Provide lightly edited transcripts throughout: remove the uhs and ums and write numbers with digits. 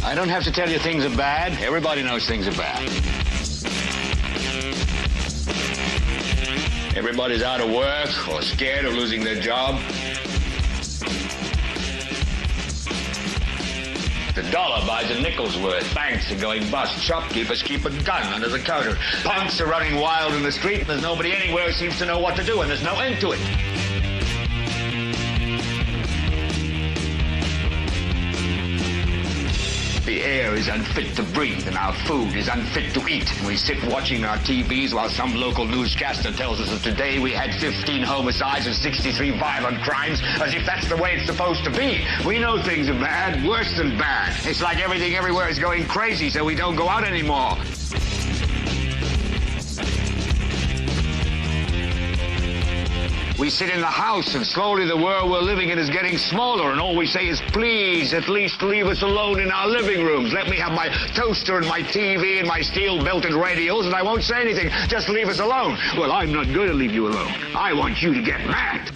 I don't have to tell you things are bad. Everybody knows things are bad. Everybody's out of work or scared of losing their job. The dollar buys a nickel's worth. Banks are going bust. Shopkeepers keep a gun under the counter. Punks are running wild in the street, and there's nobody anywhere who seems to know what to do, and there's no end to it. The air is unfit to breathe, and our food is unfit to eat. And we sit watching our TVs while some local newscaster tells us that today we had 15 homicides and 63 violent crimes, as if that's the way it's supposed to be. We know things are bad, worse than bad. It's like everything everywhere is going crazy, so we don't go out anymore. We sit in the house, and slowly the world we're living in is getting smaller, and all we say is, please, at least leave us alone in our living rooms. Let me have my toaster and my TV and my steel-belted radios, and I won't say anything. Just leave us alone. Well, I'm not going to leave you alone. I want you to get mad.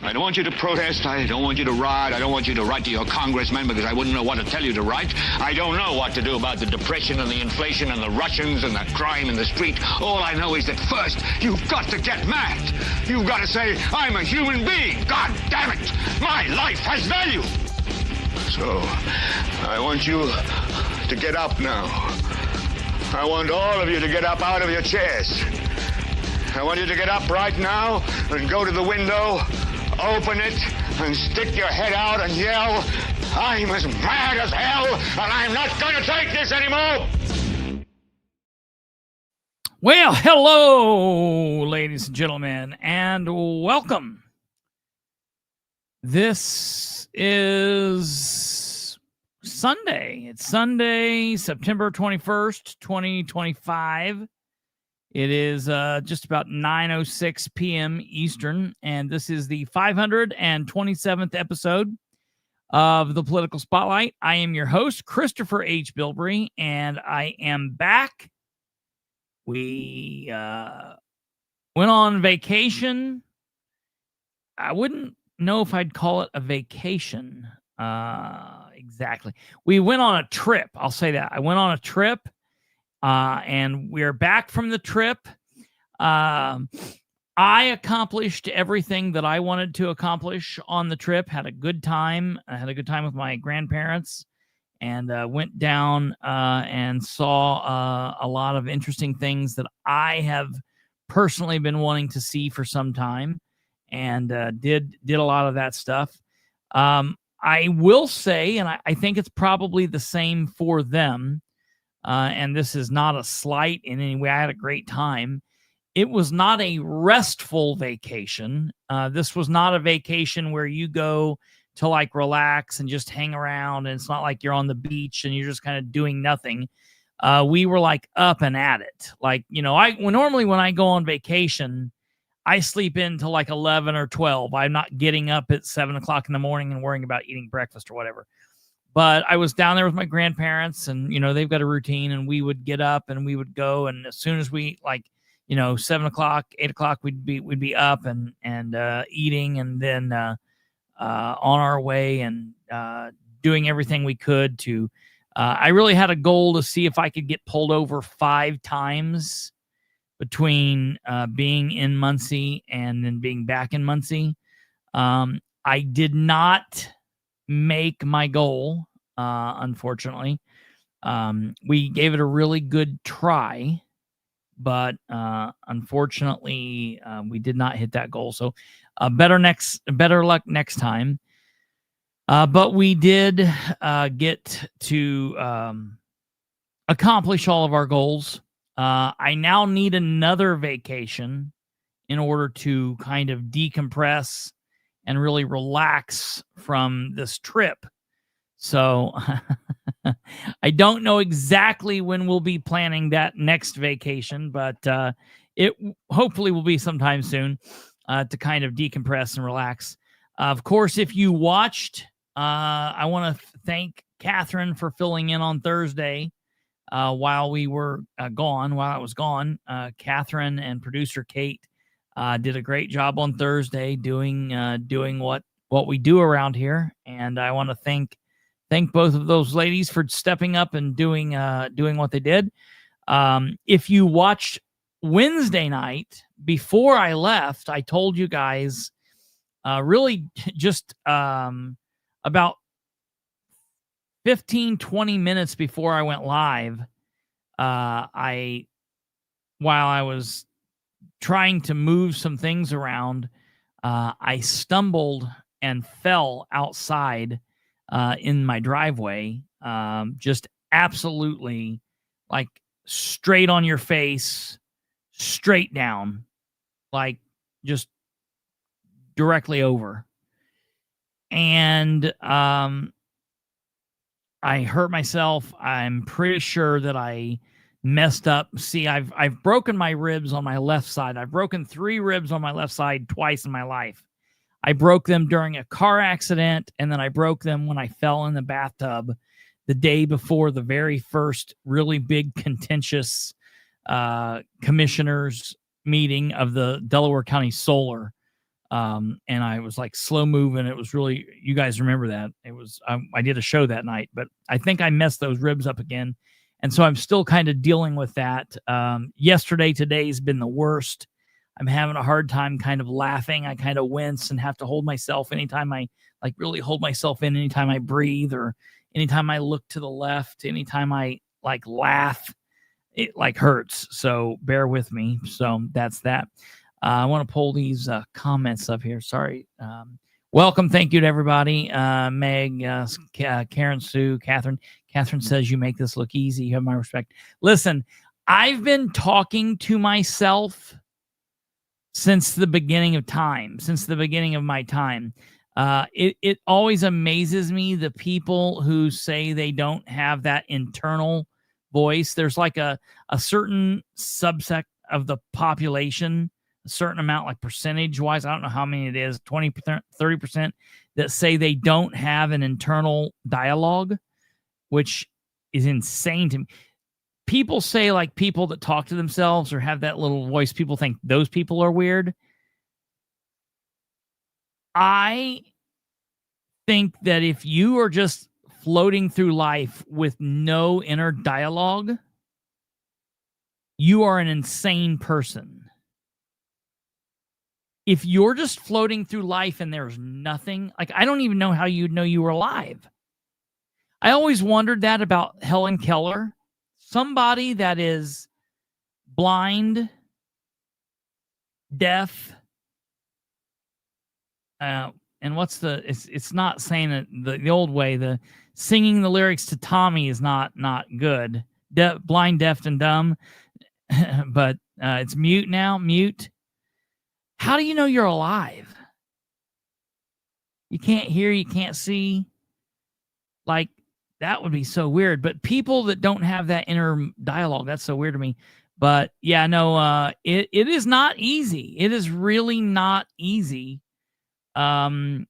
I don't want you to protest. I don't want you to riot. I don't want you to write to your congressman, because I wouldn't know what to tell you to write. I don't know what to do about the depression and the inflation and the Russians and the crime in the street. All I know is that first, you've got to get mad. You've got to say, I'm a human being. God damn it. My life has value. So, I want you to get up now. I want all of you to get up out of your chairs. I want you to get up right now and go to the window, open it, and stick your head out and yell, I'm as mad as hell, and I'm not going to take this anymore. Well, hello, ladies and gentlemen, and welcome. This is Sunday. It's Sunday, September 21st, 2025. It is just about 9:06 p.m. Eastern, and this is the 527th episode of the Political Spotlight. I am your host, Kristopher H. Bilbrey, and I am back. We went on vacation. I wouldn't know if I'd call it a vacation exactly. We went on a trip. I'll say that. I went on a trip, and we're back from the trip. I accomplished everything that I wanted to accomplish on the trip. Had a good time. I had a good time with my grandparents. And went down and saw a lot of interesting things that I have personally been wanting to see for some time, and did a lot of that stuff. I will say, and I think it's probably the same for them, and this is not a slight in any way. I had a great time. It was not a restful vacation. This was not a vacation where you go to like relax and just hang around, and it's not like you're on the beach and you're just kind of doing nothing. We were like up and at it. Like, you know, normally when I go on vacation, I sleep in till like 11 or 12. I'm not getting up at 7 o'clock in the morning and worrying about eating breakfast or whatever. But I was down there with my grandparents, and, you know, they've got a routine, and we would get up and we would go. And as soon as we 7 o'clock, 8 o'clock, we'd be up and eating, and then, on our way and doing everything we could to. I really had a goal to see if I could get pulled over 5 times between being in Muncie and then being back in Muncie. I did not make my goal, unfortunately. We gave it a really good try, but unfortunately, we did not hit that goal. So better luck next time. But we did get to accomplish all of our goals. I now need another vacation in order to kind of decompress and really relax from this trip. So I don't know exactly when we'll be planning that next vacation, but it hopefully will be sometime soon to kind of decompress and relax. Of course, if you watched, I want to thank Catherine for filling in on Thursday while we were gone. While I was gone, Catherine and producer Kate did a great job on Thursday doing what we do around here, and I want to thank Thank both of those ladies for stepping up and doing what they did. If you watched Wednesday night before I left, I told you guys really just about 15, 20 minutes before I went live, while I was trying to move some things around, I stumbled and fell outside in my driveway, just absolutely like straight on your face, straight down, like just directly over. And I hurt myself. I'm pretty sure that I messed up. See, I've broken my ribs on my left side. I've broken 3 ribs on my left side twice in my life. I broke them during a car accident, and then I broke them when I fell in the bathtub the day before the very first really big contentious commissioners meeting of the Delaware County Solar. And I was like slow moving. It was really, you guys remember that. It was, I did a show that night, but I think I messed those ribs up again. And so I'm still kind of dealing with that. Today's been the worst. I'm having a hard time kind of laughing. I kind of wince and have to hold myself anytime I like really hold myself in, anytime I breathe or anytime I look to the left, anytime I like laugh, it like hurts. So bear with me. So that's that. I want to pull these comments up here. Sorry. Welcome. Thank you to everybody. Meg, Karen, Sue, Catherine. Catherine says you make this look easy. You have my respect. Listen, I've been talking to myself since the beginning of time, since the beginning of my time. It always amazes me, the people who say they don't have that internal voice. There's like a certain subsect of the population, a certain amount, like percentage wise, I don't know how many it is, 20%, 30%, that say they don't have an internal dialogue, which is insane to me. People say like people that talk to themselves or have that little voice, people think those people are weird. I think that if you are just floating through life with no inner dialogue, you are an insane person. If you're just floating through life and there's nothing, like I don't even know how you'd know you were alive. I always wondered that about Helen Keller. Somebody that is blind, deaf, and what's it's not saying it the old way. The singing the lyrics to Tommy is not good. Blind, deaf, and dumb, but it's mute now. Mute. How do you know you're alive? You can't hear, you can't see. Like, that would be so weird. But people that don't have that inner dialogue, that's so weird to me. But yeah, no, it is not easy. It is really not easy talking,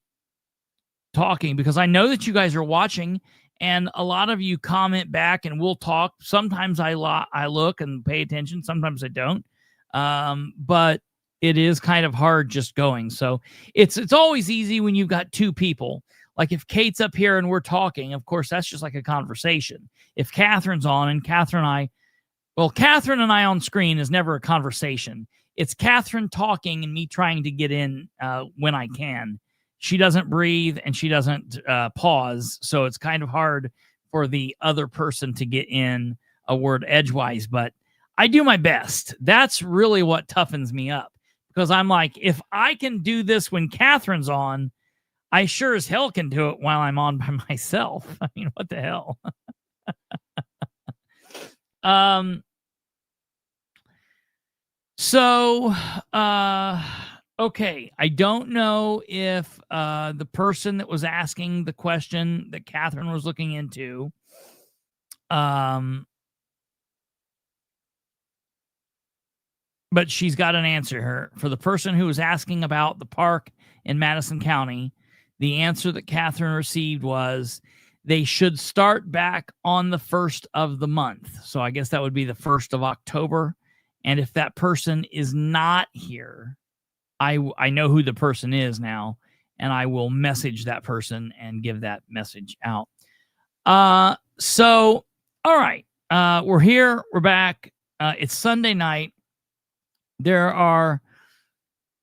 because I know that you guys are watching and a lot of you comment back and we'll talk. Sometimes I look and pay attention. Sometimes I don't. But it is kind of hard just going. So it's always easy when you've got 2 people. Like if Kate's up here and we're talking, of course, that's just like a conversation. If Catherine's on and Catherine and I on screen is never a conversation. It's Catherine talking and me trying to get in when I can. She doesn't breathe and she doesn't pause. So it's kind of hard for the other person to get in a word edgewise, but I do my best. That's really what toughens me up. Because I'm like, if I can do this when Catherine's on, I sure as hell can do it while I'm on by myself. I mean, what the hell? Okay. I don't know if the person that was asking the question that Catherine was looking into, but she's got an answer here. For the person who was asking about the park in Madison County, the answer that Catherine received was they should start back on the 1st of the month. So I guess that would be the 1st of October. And if that person is not here, I know who the person is now, and I will message that person and give that message out. So, all right. We're here. We're back. It's Sunday night. There are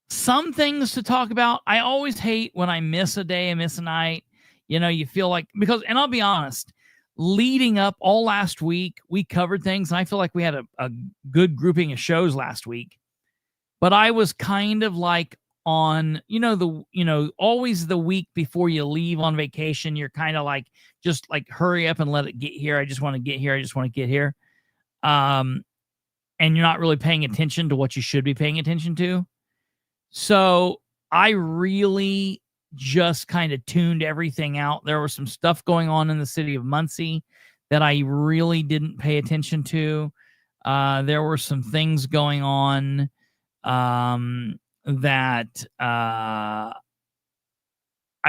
some things to talk about. I always hate when I miss a day, I miss a night. You feel like, because, and I'll be honest, leading up all last week, we covered things, and I feel like we had a good grouping of shows last week. But I was kind of like on, always the week before you leave on vacation, you're kind of like, just like, hurry up and let it get here. I just want to get here. I just want to get here. And you're not really paying attention to what you should be paying attention to. So I really just kind of tuned everything out. There was some stuff going on in the city of Muncie that I really didn't pay attention to. There were some things going on that I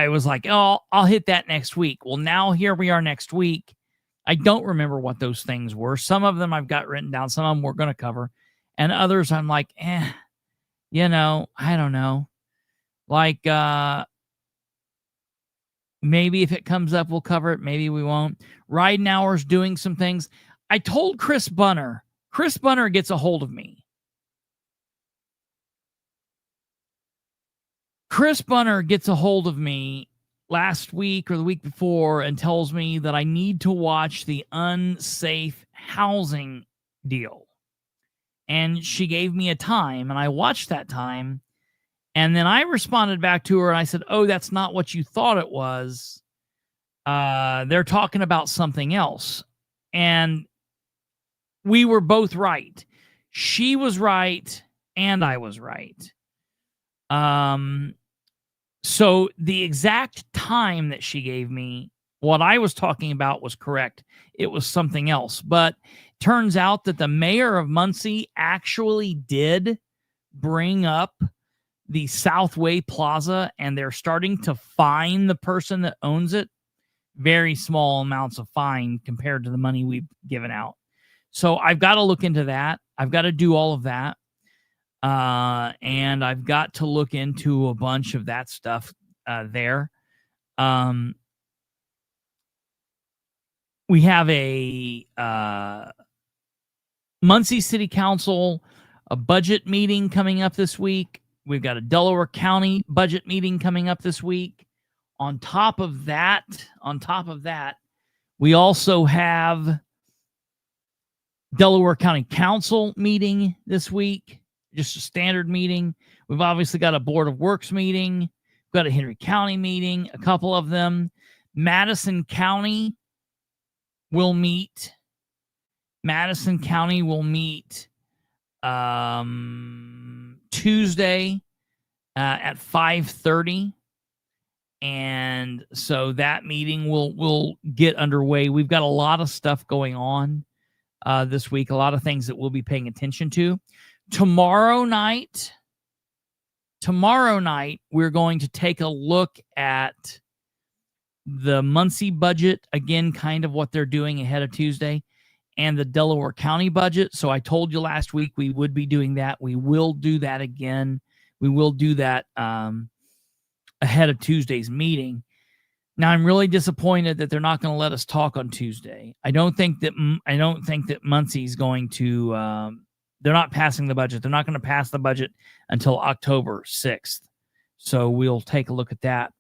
was like, oh, I'll hit that next week. Well, now here we are next week. I don't remember what those things were. Some of them I've got written down. Some of them we're going to cover. And others I'm like, I don't know. Like, maybe if it comes up, we'll cover it. Maybe we won't. Riding Hours doing some things. I told Chris Bunner. Chris Bunner gets a hold of me. Chris Bunner gets a hold of me last week or the week before and tells me that I need to watch the unsafe housing deal. And she gave me a time, and I watched that time. And then I responded back to her, and I said, oh, that's not what you thought it was. They're talking about something else. And we were both right. She was right, and I was right. So the exact time that she gave me, what I was talking about was correct. It was something else. But turns out that the mayor of Muncie actually did bring up the Southway Plaza, and they're starting to fine the person that owns it. Very small amounts of fine compared to the money we've given out. So I've got to look into that. I've got to do all of that. And I've got to look into a bunch of that stuff there. We have a Muncie City Council, a budget meeting coming up this week. We've got a Delaware County budget meeting coming up this week. On top of that, we also have Delaware County Council meeting this week. Just a standard meeting. We've obviously got a Board of Works meeting. We've got a Henry County meeting, a couple of them. Madison County will meet. Tuesday at 5:30. And so that meeting will get underway. We've got a lot of stuff going on this week, a lot of things that we'll be paying attention to. Tomorrow night, we're going to take a look at the Muncie budget, again, kind of what they're doing ahead of Tuesday, and the Delaware County budget. So I told you last week we would be doing that. We will do that again. We will do that ahead of Tuesday's meeting. Now, I'm really disappointed that they're not going to let us talk on Tuesday. I don't think that Muncie's going to... they're not passing the budget. They're not going to pass the budget until October 6th. So we'll take a look at that.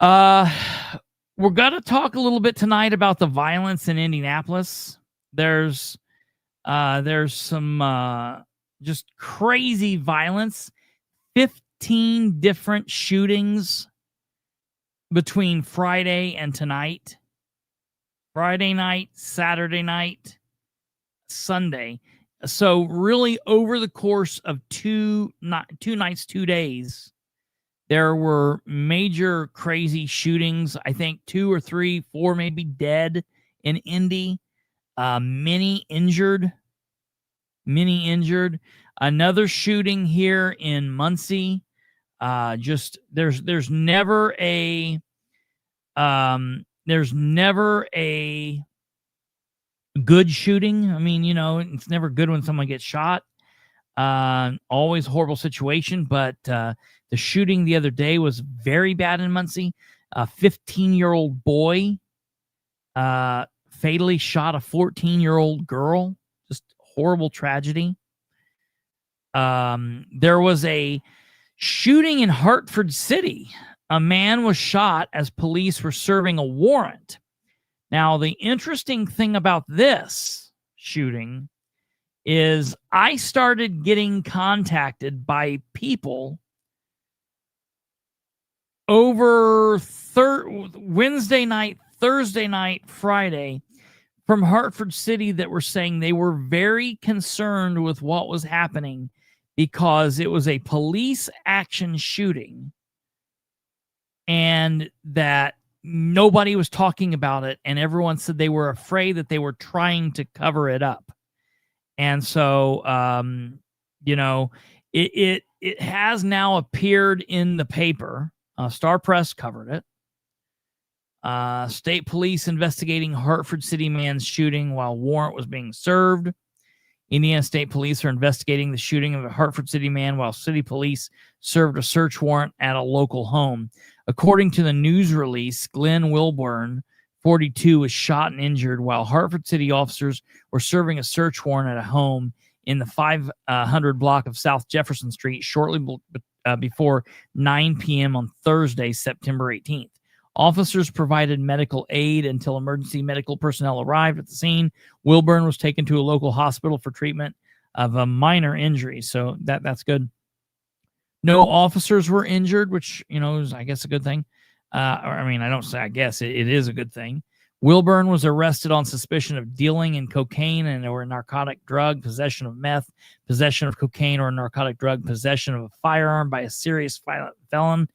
We're going to talk a little bit tonight about the violence in Indianapolis. There's some just crazy violence. 15 different shootings between Friday and tonight. Friday night, Saturday night, Sunday. So really over the course of two nights, 2 days, there were major crazy shootings. I think 2 or 3, 4 maybe dead in Indy. Many injured. Another shooting here in Muncie. There's never a good shooting. I mean, it's never good when someone gets shot. Always horrible situation, but the shooting the other day was very bad in Muncie. A 15-year-old boy fatally shot a 14-year-old girl. Just horrible tragedy. There was a shooting in Hartford City. A man was shot as police were serving a warrant. Now, the interesting thing about this shooting is I started getting contacted by people over Wednesday night, Thursday night, Friday from Hartford City that were saying they were very concerned with what was happening because it was a police action shooting and that nobody was talking about it, and everyone said they were afraid that they were trying to cover it up. And so, it has now appeared in the paper. Star Press covered it. State police investigating Hartford City man's shooting while warrant was being served. Indiana State Police are investigating the shooting of a Hartford City man while city police served a search warrant at a local home. According to the news release, Glenn Wilburn, 42, was shot and injured while Hartford City officers were serving a search warrant at a home in the 500 block of South Jefferson Street shortly before 9 p.m. on Thursday, September 18th. Officers provided medical aid until emergency medical personnel arrived at the scene. Wilburn was taken to a local hospital for treatment of a minor injury, so that's good. No officers were injured, which, is, I guess, a good thing. I don't say I guess. It is a good thing. Wilburn was arrested on suspicion of dealing in cocaine or a narcotic drug, possession of meth, possession of cocaine or a narcotic drug, possession of a firearm by a serious violent felon,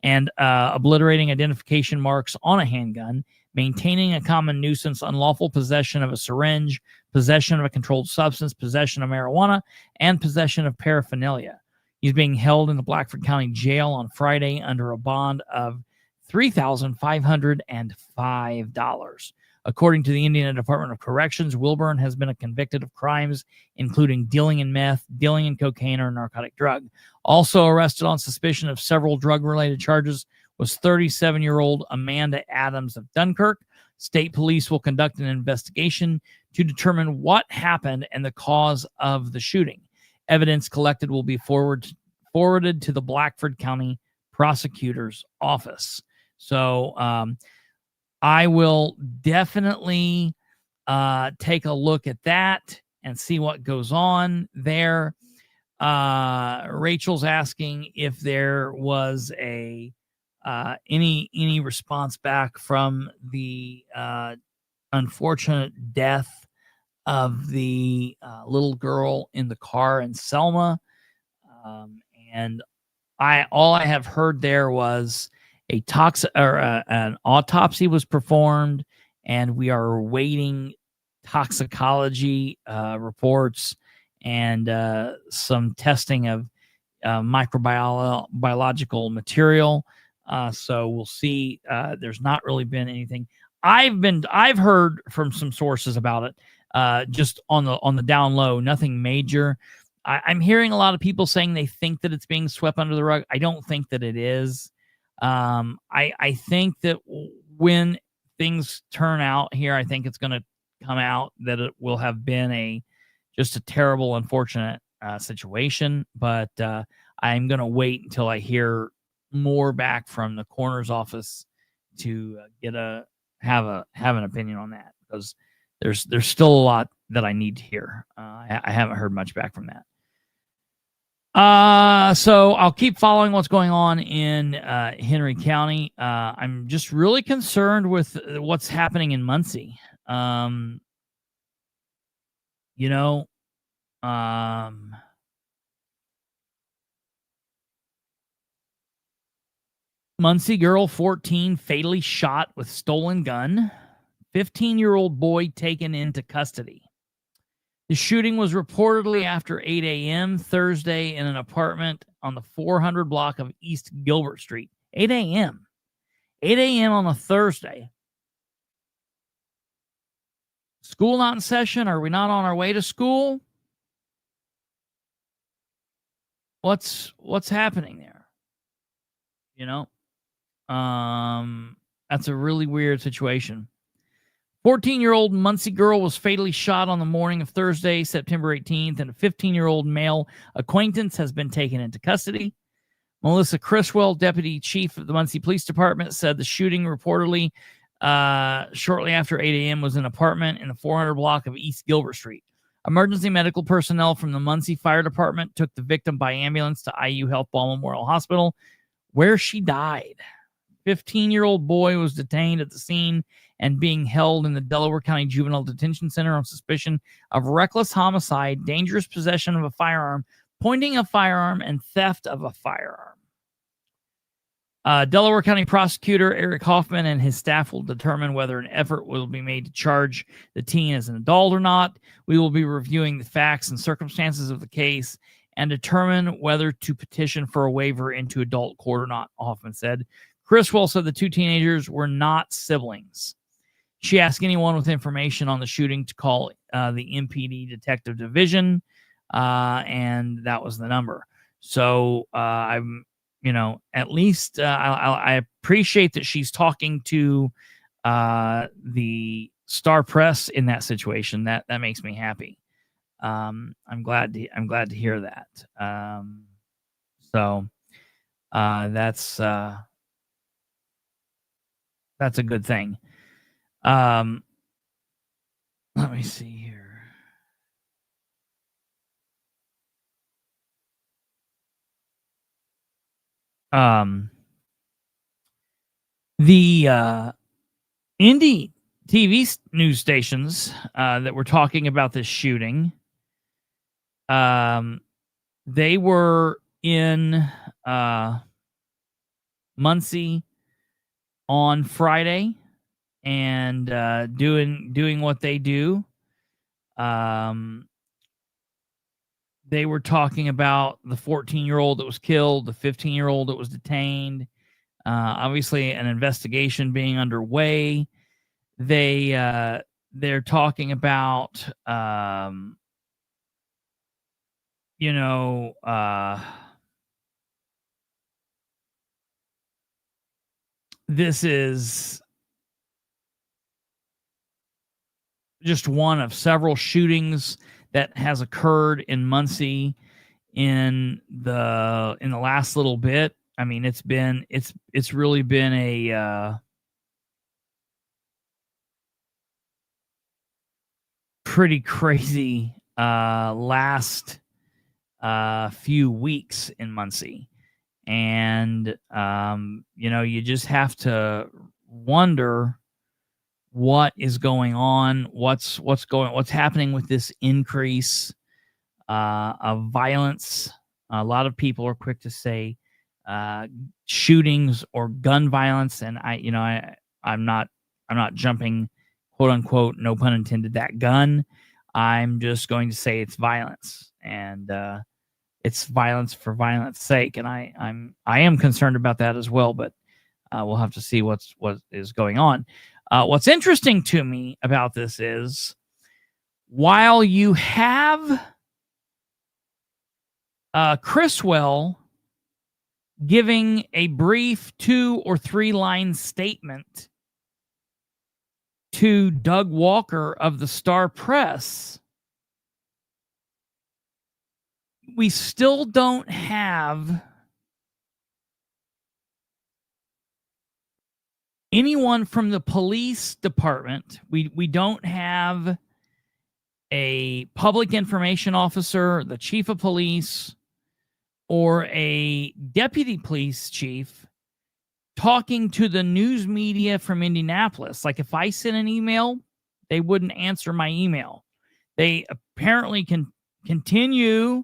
and obliterating identification marks on a handgun, maintaining a common nuisance, unlawful possession of a syringe, possession of a controlled substance, possession of marijuana, and possession of paraphernalia. He's being held in the Blackford County Jail on Friday under a bond of $3,505. According to the Indiana Department of Corrections, Wilburn has been convicted of crimes including dealing in meth, dealing in cocaine, or a narcotic drug. Also arrested on suspicion of several drug-related charges was 37-year-old Amanda Adams of Dunkirk. State police will conduct an investigation to determine what happened and the cause of the shooting. Evidence collected will be forwarded to the Blackford County Prosecutor's Office. So I will definitely take a look at that and see what goes on there. Rachel's asking if there was any response back from the unfortunate death of the little girl in the car in Selma. And all I have heard there was an autopsy was performed, and we are awaiting toxicology reports and some testing of microbiological material. So we'll see. There's not really been anything. I've heard from some sources about it, just on the down low, nothing major. I'm hearing a lot of people saying they think that it's being swept under the rug. I don't think that it is. I think that when things turn out here, I think it's going to come out that it will have been just a terrible, unfortunate situation. But I'm going to wait until I hear more back from the coroner's office to have an opinion on that, because there's still a lot that I need to hear. I haven't heard much back from that. So I'll keep following what's going on in Henry County. I'm just really concerned with what's happening in Muncie. Muncie girl 14 fatally shot with stolen gun. 15-year-old boy taken into custody. The shooting was reportedly after 8 a.m. Thursday in an apartment on the 400 block of East Gilbert Street. 8 a.m. 8 a.m. on a Thursday. School not in session? Are we not on our way to school? What's happening there? That's a really weird situation. 14-year-old Muncie girl was fatally shot on the morning of Thursday, September 18th, and a 15-year-old male acquaintance has been taken into custody. Melissa Criswell, deputy chief of the Muncie Police Department, said the shooting reportedly shortly after 8 a.m. was in an apartment in the 400 block of East Gilbert Street. Emergency medical personnel from the Muncie Fire Department took the victim by ambulance to IU Health Ball Memorial Hospital, where she died. 15-year-old boy was detained at the scene and being held in the Delaware County Juvenile Detention Center on suspicion of reckless homicide, dangerous possession of a firearm, pointing a firearm, and theft of a firearm. Delaware County prosecutor Eric Hoffman and his staff will determine whether an effort will be made to charge the teen as an adult or not. We will be reviewing the facts and circumstances of the case and determine whether to petition for a waiver into adult court or not, Hoffman said. Criswell said the two teenagers were not siblings. She asked anyone with information on the shooting to call the MPD Detective Division, and that was the number. So I'm, at least I appreciate that she's talking to the Star Press in that situation. That makes me happy. I'm glad to hear that. So that's a good thing. Let me see here. The indie TV news stations that were talking about this shooting, they were in Muncie on Friday and doing what they do. They were talking about the 14-year-old that was killed, the 15-year-old that was detained. Obviously, an investigation being underway. They're talking about this is just one of several shootings that has occurred in Muncie in the last little bit. I mean, it's really been a pretty crazy last few weeks in Muncie. And you just have to wonder what is going on, what's happening with this increase of violence. A lot of people are quick to say shootings or gun violence, and I'm not jumping, quote unquote, no pun intended, that gun. I'm just going to say it's violence, and it's violence for violence sake, and I am concerned about that as well. But we'll have to see what is going on. What's interesting to me about this is, while you have Criswell giving a brief 2 or 3 line statement to Doug Walker of the Star Press, we still don't have anyone from the police department. We don't have a public information officer, the chief of police, or a deputy police chief talking to the news media from Indianapolis. Like, if I sent an email, they wouldn't answer my email. They apparently can continue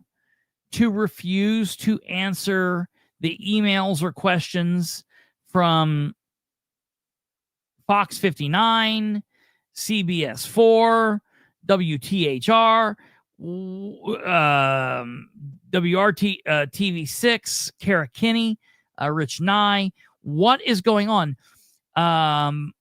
to refuse to answer the emails or questions from Fox 59, CBS 4, WTHR, WRT TV6, Kara Kinney, Rich Nye. What is going on? I'll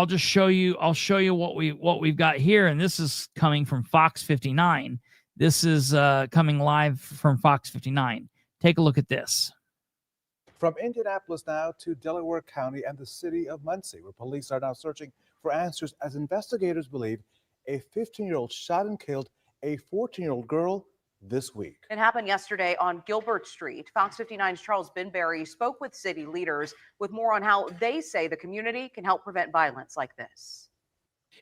just show you. I'll show you what we've got here, and this is coming from Fox 59. This is coming live from Fox 59. Take a look at this. From Indianapolis now to Delaware County and the city of Muncie, where police are now searching for answers as investigators believe a 15-year-old shot and killed a 14-year-old girl this week. It happened yesterday on Gilbert Street. Fox 59's Charles Bilbrey spoke with city leaders with more on how they say the community can help prevent violence like this.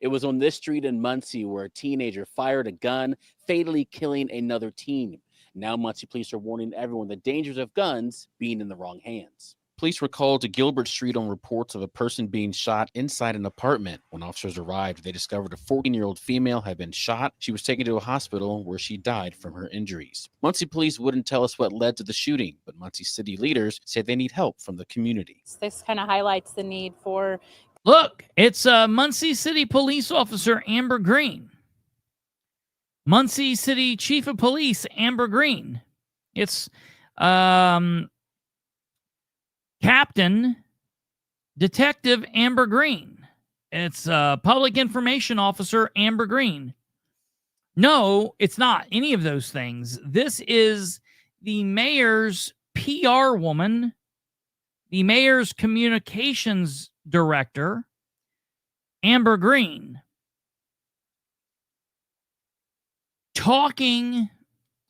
It was on this street in Muncie where a teenager fired a gun, fatally killing another teen. Now Muncie police are warning everyone the dangers of guns being in the wrong hands. Police were called to Gilbert Street on reports of a person being shot inside an apartment. When officers arrived, they discovered a 14-year-old female had been shot. She was taken to a hospital where she died from her injuries. Muncie police wouldn't tell us what led to the shooting, but Muncie city leaders say they need help from the community. This kind of highlights the need for... Look, it's Muncie City Police Officer Amber Green. Muncie City Chief of Police Amber Green. It's Captain Detective Amber Green. It's Public Information Officer Amber Green. No, it's not any of those things. This is the mayor's PR woman, the mayor's communications director, Amber Green, talking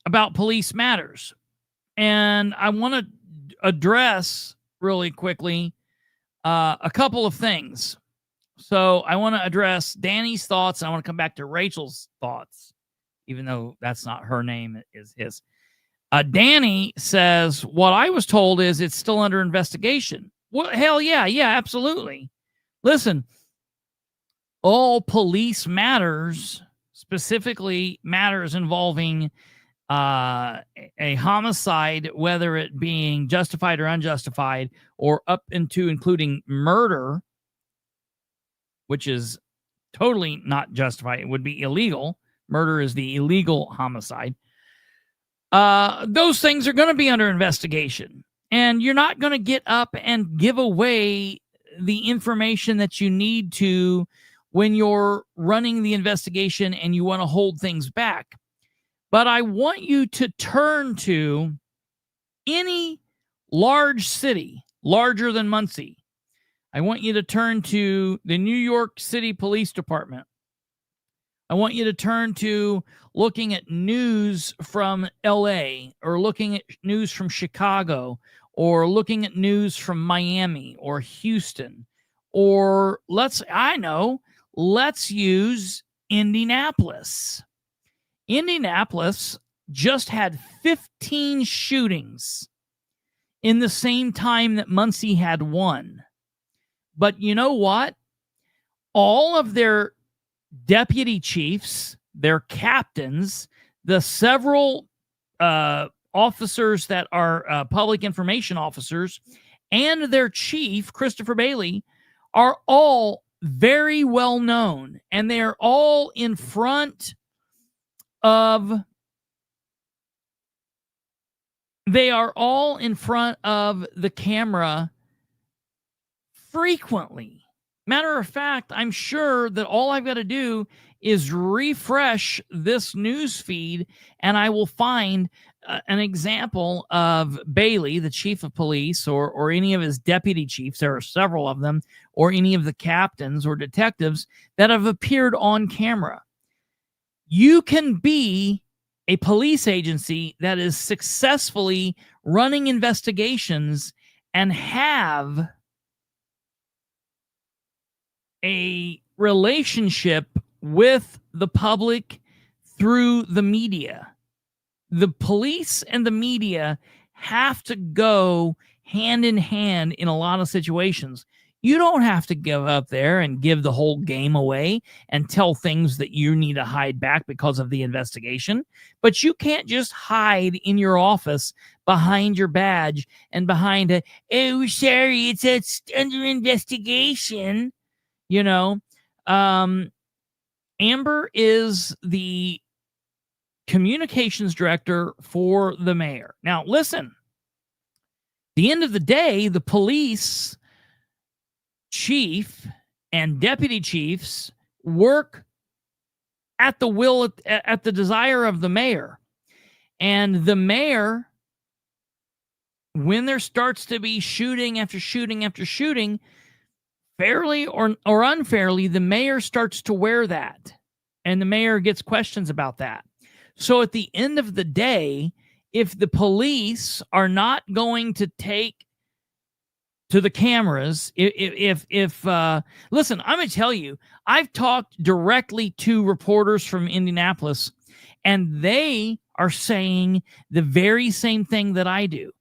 about police matters. And I want to address really quickly a couple of things. So I want to address Danny's thoughts, and I want to come back to Rachel's thoughts, even though that's not her name, it is his. Danny says, what I was told is it's still under investigation. Well, hell yeah, absolutely. Listen, all police matters, specifically matters involving a homicide, whether it being justified or unjustified, or up into including murder, which is totally not justified. It would be illegal. Murder is the illegal homicide. Those things are going to be under investigation. And you're not going to get up and give away the information that you need to when you're running the investigation and you want to hold things back. But I want you to turn to any large city, larger than Muncie. I want you to turn to the New York City Police Department. I want you to turn to looking at news from LA, or looking at news from Chicago, or looking at news from Miami or Houston, or let's use Indianapolis. Indianapolis just had 15 shootings in the same time that Muncie had one. But you know what? All of their deputy chiefs, their captains, the several officers that are public information officers, and their chief, Kristopher H, are all very well known, and they are all in front of the camera frequently. Matter of fact, I'm sure that all I've got to do is refresh this news feed, and I will find an example of Bailey, the chief of police, or any of his deputy chiefs. There are several of them, or any of the captains or detectives that have appeared on camera. You can be a police agency that is successfully running investigations and have a relationship with the public through the media. The police and the media have to go hand in hand in a lot of situations. You don't have to go up there and give the whole game away and tell things that you need to hide back because of the investigation. But you can't just hide in your office behind your badge and behind oh, sorry, it's under investigation. You know, Amber is the communications director for the mayor. Now, listen, at the end of the day, the police chief and deputy chiefs work at the will, at the desire of the mayor. And the mayor when there starts to be shooting after shooting after shooting, fairly or unfairly, the mayor starts to wear that. And the mayor gets questions about that. So at the end of the day, if the police are not going to take to the cameras, listen, I'm going to tell you, I've talked directly to reporters from Indianapolis, and they are saying the very same thing that I do.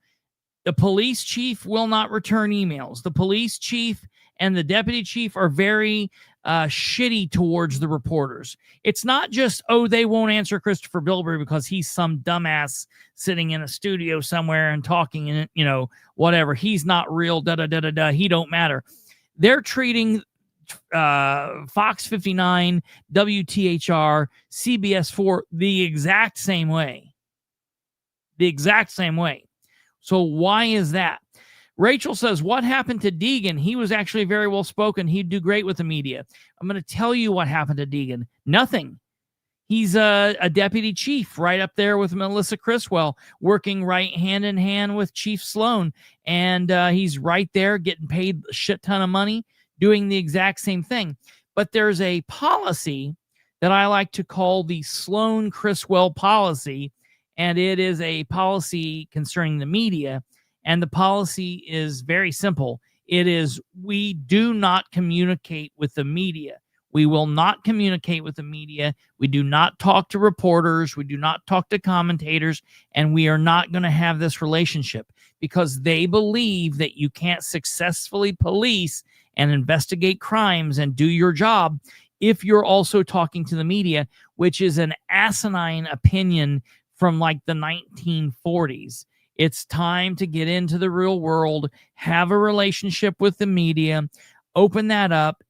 The police chief will not return emails. The police chief and the deputy chief are very shitty towards the reporters. It's not just, oh, they won't answer Kristopher Bilbrey because he's some dumbass sitting in a studio somewhere and talking and, you know, whatever. He's not real, da-da-da-da-da. He don't matter. They're treating Fox 59, WTHR, CBS 4 the exact same way. The exact same way. So why is that? Rachel says, what happened to Deegan? He was actually very well spoken. He'd do great with the media. I'm going to tell you what happened to Deegan. Nothing. He's a deputy chief right up there with Melissa Criswell, working right hand in hand with Chief Sloan. And he's right there getting paid a shit ton of money, doing the exact same thing. But there's a policy that I like to call the Sloan Criswell policy. And it is a policy concerning the media. And the policy is very simple. It is, we do not communicate with the media. We will not communicate with the media. We do not talk to reporters. We do not talk to commentators. And we are not going to have this relationship because they believe that you can't successfully police and investigate crimes and do your job if you're also talking to the media, which is an asinine opinion from like the 1940s. It's time to get into the real world, have a relationship with the media, open that up.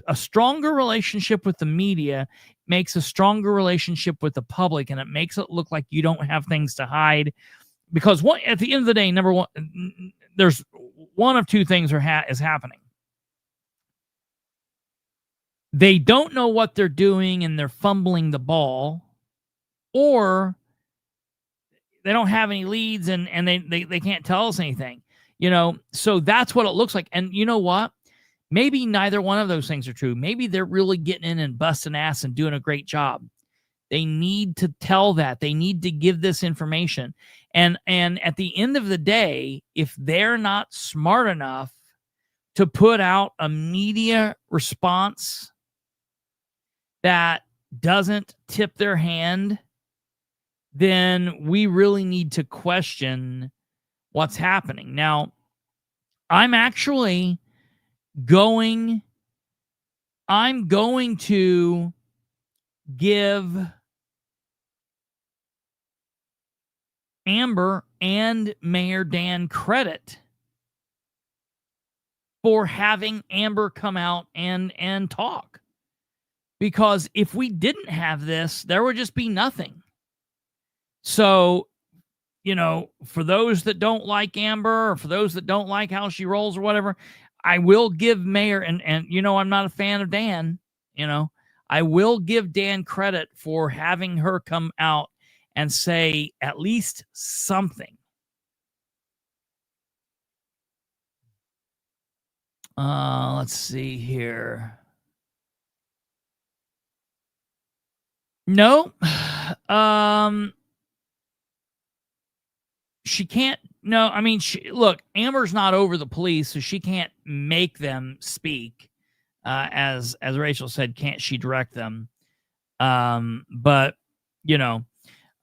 A stronger relationship with the media makes a stronger relationship with the public, and it makes it look like you don't have things to hide. Because at the end of the day, number one, there's one of two things is happening. They don't know what they're doing, and they're fumbling the ball, or they don't have any leads and they can't tell us anything, you know? So that's what it looks like. And you know what? Maybe neither one of those things are true. Maybe they're really getting in and busting ass and doing a great job. They need to tell that. They need to give this information. And at the end of the day, if they're not smart enough to put out a media response that doesn't tip their hand, then we really need to question what's happening. Now, I'm going to give Amber and Mayor Dan credit for having Amber come out and talk. Because if we didn't have this, there would just be nothing. So, you know, for those that don't like Amber or for those that don't like how she rolls or whatever, I will give Mayor, and you know, I'm not a fan of Dan, you know, I will give Dan credit for having her come out and say at least something. Let's see here. No. She can't. No, I mean, look, Amber's not over the police, so she can't make them speak. As Rachel said, can't she direct them? But you know,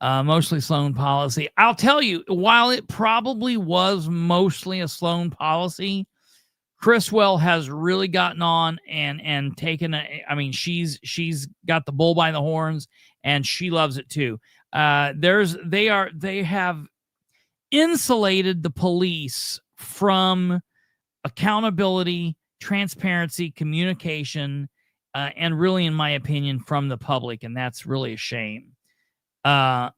mostly Sloan policy. I'll tell you, while it probably was mostly a Sloan policy, Criswell has really gotten on and taken I mean, she's got the bull by the horns, and she loves it too. They have insulated the police from accountability, transparency, communication, and really, in my opinion, from the public, and that's really a shame. That's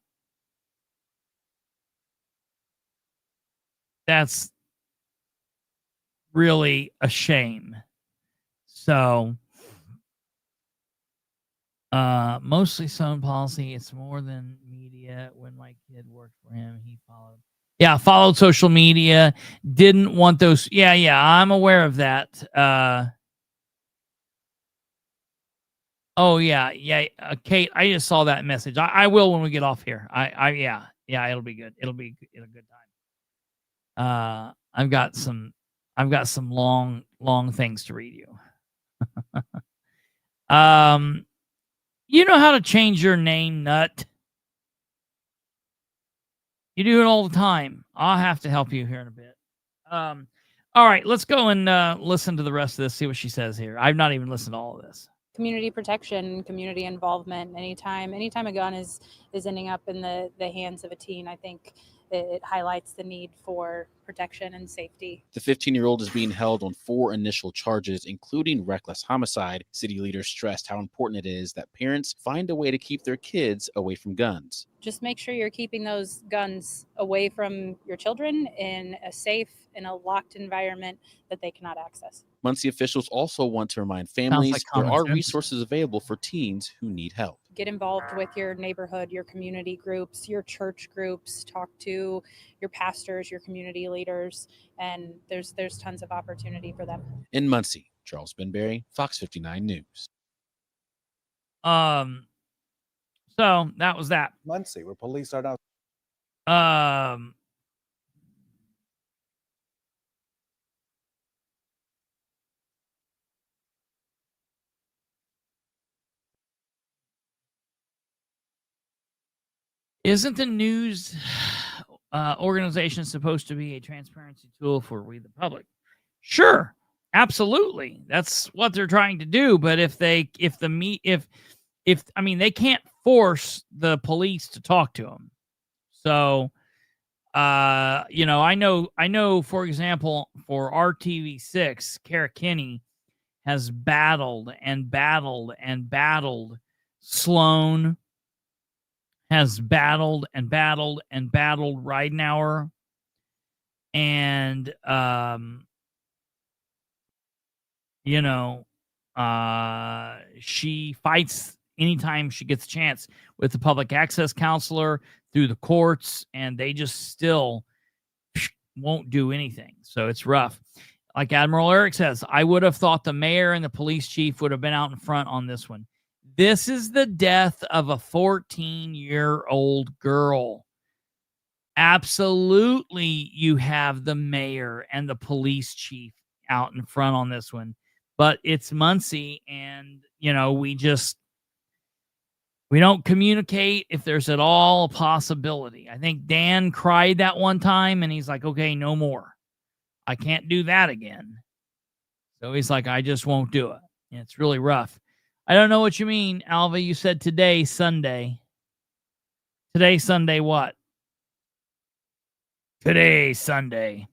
really a shame. So, mostly Sloan policy. It's more than media. When my kid worked for him, he followed. Yeah, followed social media, didn't want those. Yeah, I'm aware of that. Oh yeah, Kate, I just saw that message. I will when we get off here. Yeah, it'll be good. It'll be a good time. I've got some long things to read you. You know how to change your name, Nut? You do it all the time. I'll have to help you here in a bit. All right, let's go and listen to the rest of this, see what she says here. I've not even listened to all of this. Community protection, community involvement. Anytime a gun is ending up in the hands of a teen, I think it highlights the need for protection and safety. The 15-year-old is being held on 4 initial charges, including reckless homicide. City leaders stressed how important it is that parents find a way to keep their kids away from guns. Just make sure you're keeping those guns away from your children in a safe, in a locked environment that they cannot access. Muncie officials also want to remind families like there common are sense. resources available for teens who need help. Get involved with your neighborhood, your community groups, your church groups. Talk to your pastors, your community leaders, and there's tons of opportunity for them. In Muncie, Charles Bilbrey, Fox 59 News. So that was that. Muncie, where police are now. Isn't the news organization supposed to be a transparency tool for we the public? Sure, absolutely. That's what they're trying to do. But if they can't force the police to talk to them. So, I know. For example, for RTV6, Kara Kinney has battled Sloan. Has battled Ridenour, and she fights anytime she gets a chance with the public access counselor through the courts, and they just still won't do anything. So it's rough. Like Admiral Eric says, I would have thought the mayor and the police chief would have been out in front on this one. This is the death of a 14-year-old girl. Absolutely, you have the mayor and the police chief out in front on this one. But it's Muncie, and, we don't communicate if there's at all a possibility. I think Dan cried that one time, and he's like, okay, no more. I can't do that again. So he's like, I just won't do it. And it's really rough. I don't know what you mean, Alva. You said today, Sunday. Today, Sunday, what? Today, Sunday.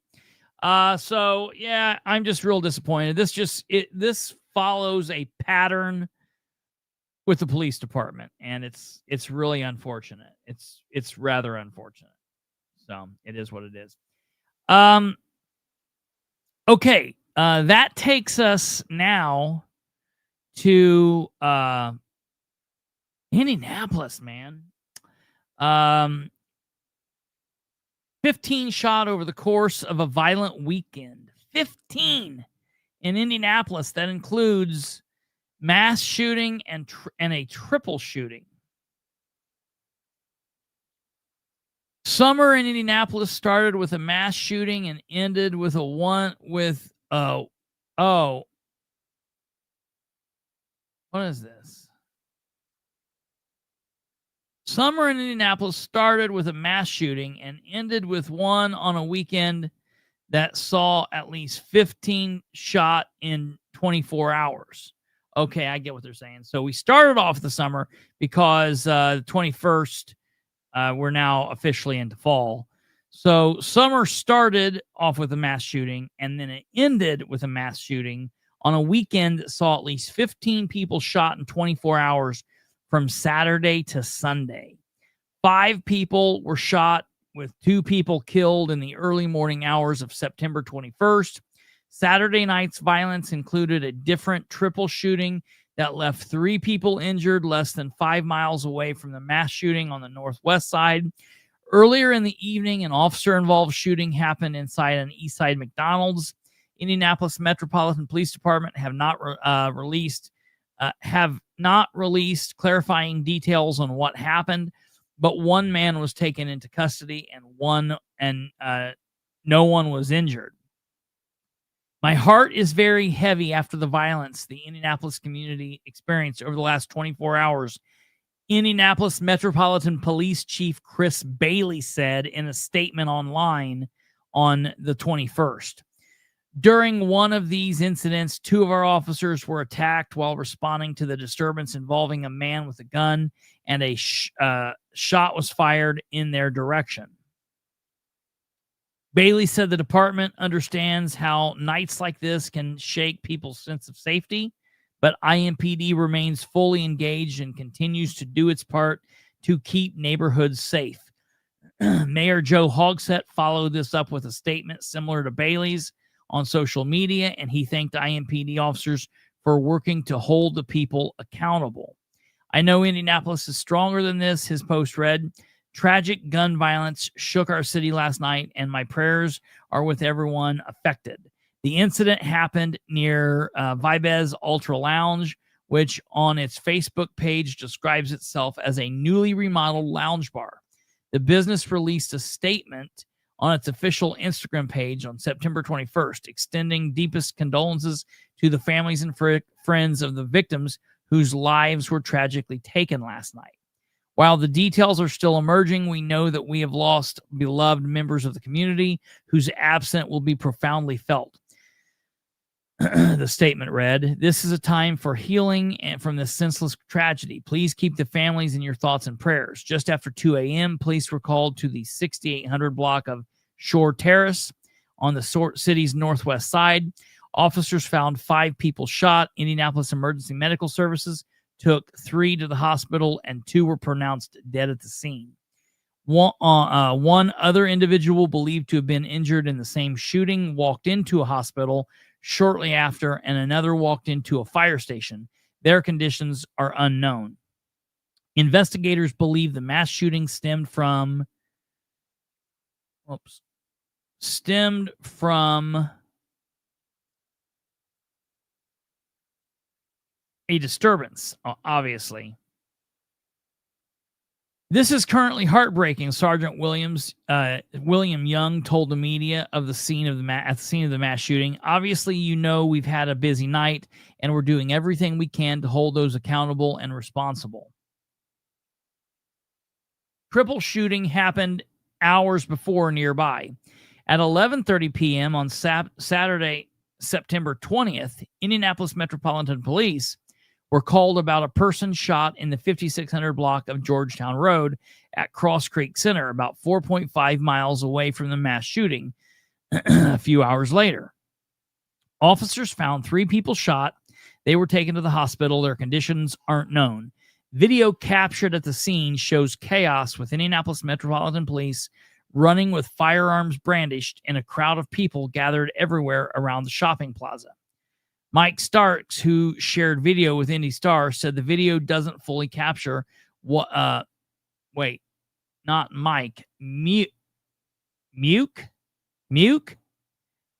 So yeah, I'm just real disappointed. This follows a pattern with the police department, and it's really unfortunate. It's rather unfortunate. So it is what it is. Okay. That takes us now to Indianapolis, man. 15 shot over the course of a violent weekend. 15 in Indianapolis. That includes mass shooting and a triple shooting. Summer in Indianapolis started with a mass shooting and ended with what is this? Summer in Indianapolis started with a mass shooting and ended with one on a weekend that saw at least 15 shot in 24 hours. Okay, I get what they're saying. So we started off the summer because the 21st, we're now officially into fall. So summer started off with a mass shooting, and then it ended with a mass shooting on a weekend that saw at least 15 people shot in 24 hours from Saturday to Sunday. 5 people were shot, with 2 people killed in the early morning hours of September 21st. Saturday night's violence included a different triple shooting that left 3 people injured less than 5 miles away from the mass shooting on the northwest side. Earlier in the evening, an officer-involved shooting happened inside an Eastside McDonald's. Indianapolis Metropolitan Police Department have not released clarifying details on what happened, but one man was taken into custody and no one was injured. My heart is very heavy after the violence the Indianapolis community experienced over the last 24 hours. Indianapolis Metropolitan Police Chief Chris Bailey said in a statement online on the 21st. During one of these incidents, 2 of our officers were attacked while responding to the disturbance involving a man with a gun, and a shot was fired in their direction. Bailey said the department understands how nights like this can shake people's sense of safety, but IMPD remains fully engaged and continues to do its part to keep neighborhoods safe. Mayor Joe Hogsett followed this up with a statement similar to Bailey's on social media, and he thanked IMPD officers for working to hold the people accountable. I know Indianapolis is stronger than this, his post read. Tragic gun violence shook our city last night, and my prayers are with everyone affected. The incident happened near Vibez Ultra Lounge, which on its Facebook page describes itself as a newly remodeled lounge bar. The business released a statement on its official Instagram page on September 21st, extending deepest condolences to the families and friends of the victims whose lives were tragically taken last night. While the details are still emerging, we know that we have lost beloved members of the community whose absence will be profoundly felt. The statement read, "This is a time for healing and from this senseless tragedy. Please keep the families in your thoughts and prayers." Just after 2 a.m., police were called to the 6800 block of Shore Terrace on the city's northwest side. Officers found 5 people shot. Indianapolis Emergency Medical Services took 3 to the hospital, and 2 were pronounced dead at the scene. One other individual believed to have been injured in the same shooting walked into a hospital shortly after, and another walked into a fire station. Their conditions are unknown. Investigators believe the mass shooting stemmed from a disturbance, obviously. This is currently heartbreaking, Sergeant William Young told the media of the scene of the at the scene of the mass shooting. Obviously, you know we've had a busy night, and we're doing everything we can to hold those accountable and responsible. Triple shooting happened hours before nearby. At 11:30 p.m. on Saturday, September 20th, Indianapolis Metropolitan Police were called about a person shot in the 5600 block of Georgetown Road at Cross Creek Center, about 4.5 miles away from the mass shooting. A few hours later, officers found 3 people shot. They were taken to the hospital. Their conditions aren't known. Video captured at the scene shows chaos with Indianapolis Metropolitan Police running with firearms brandished and a crowd of people gathered everywhere around the shopping plaza. Mike Starks, who shared video with Indy Star, said the video doesn't fully capture what not Mike, Muke,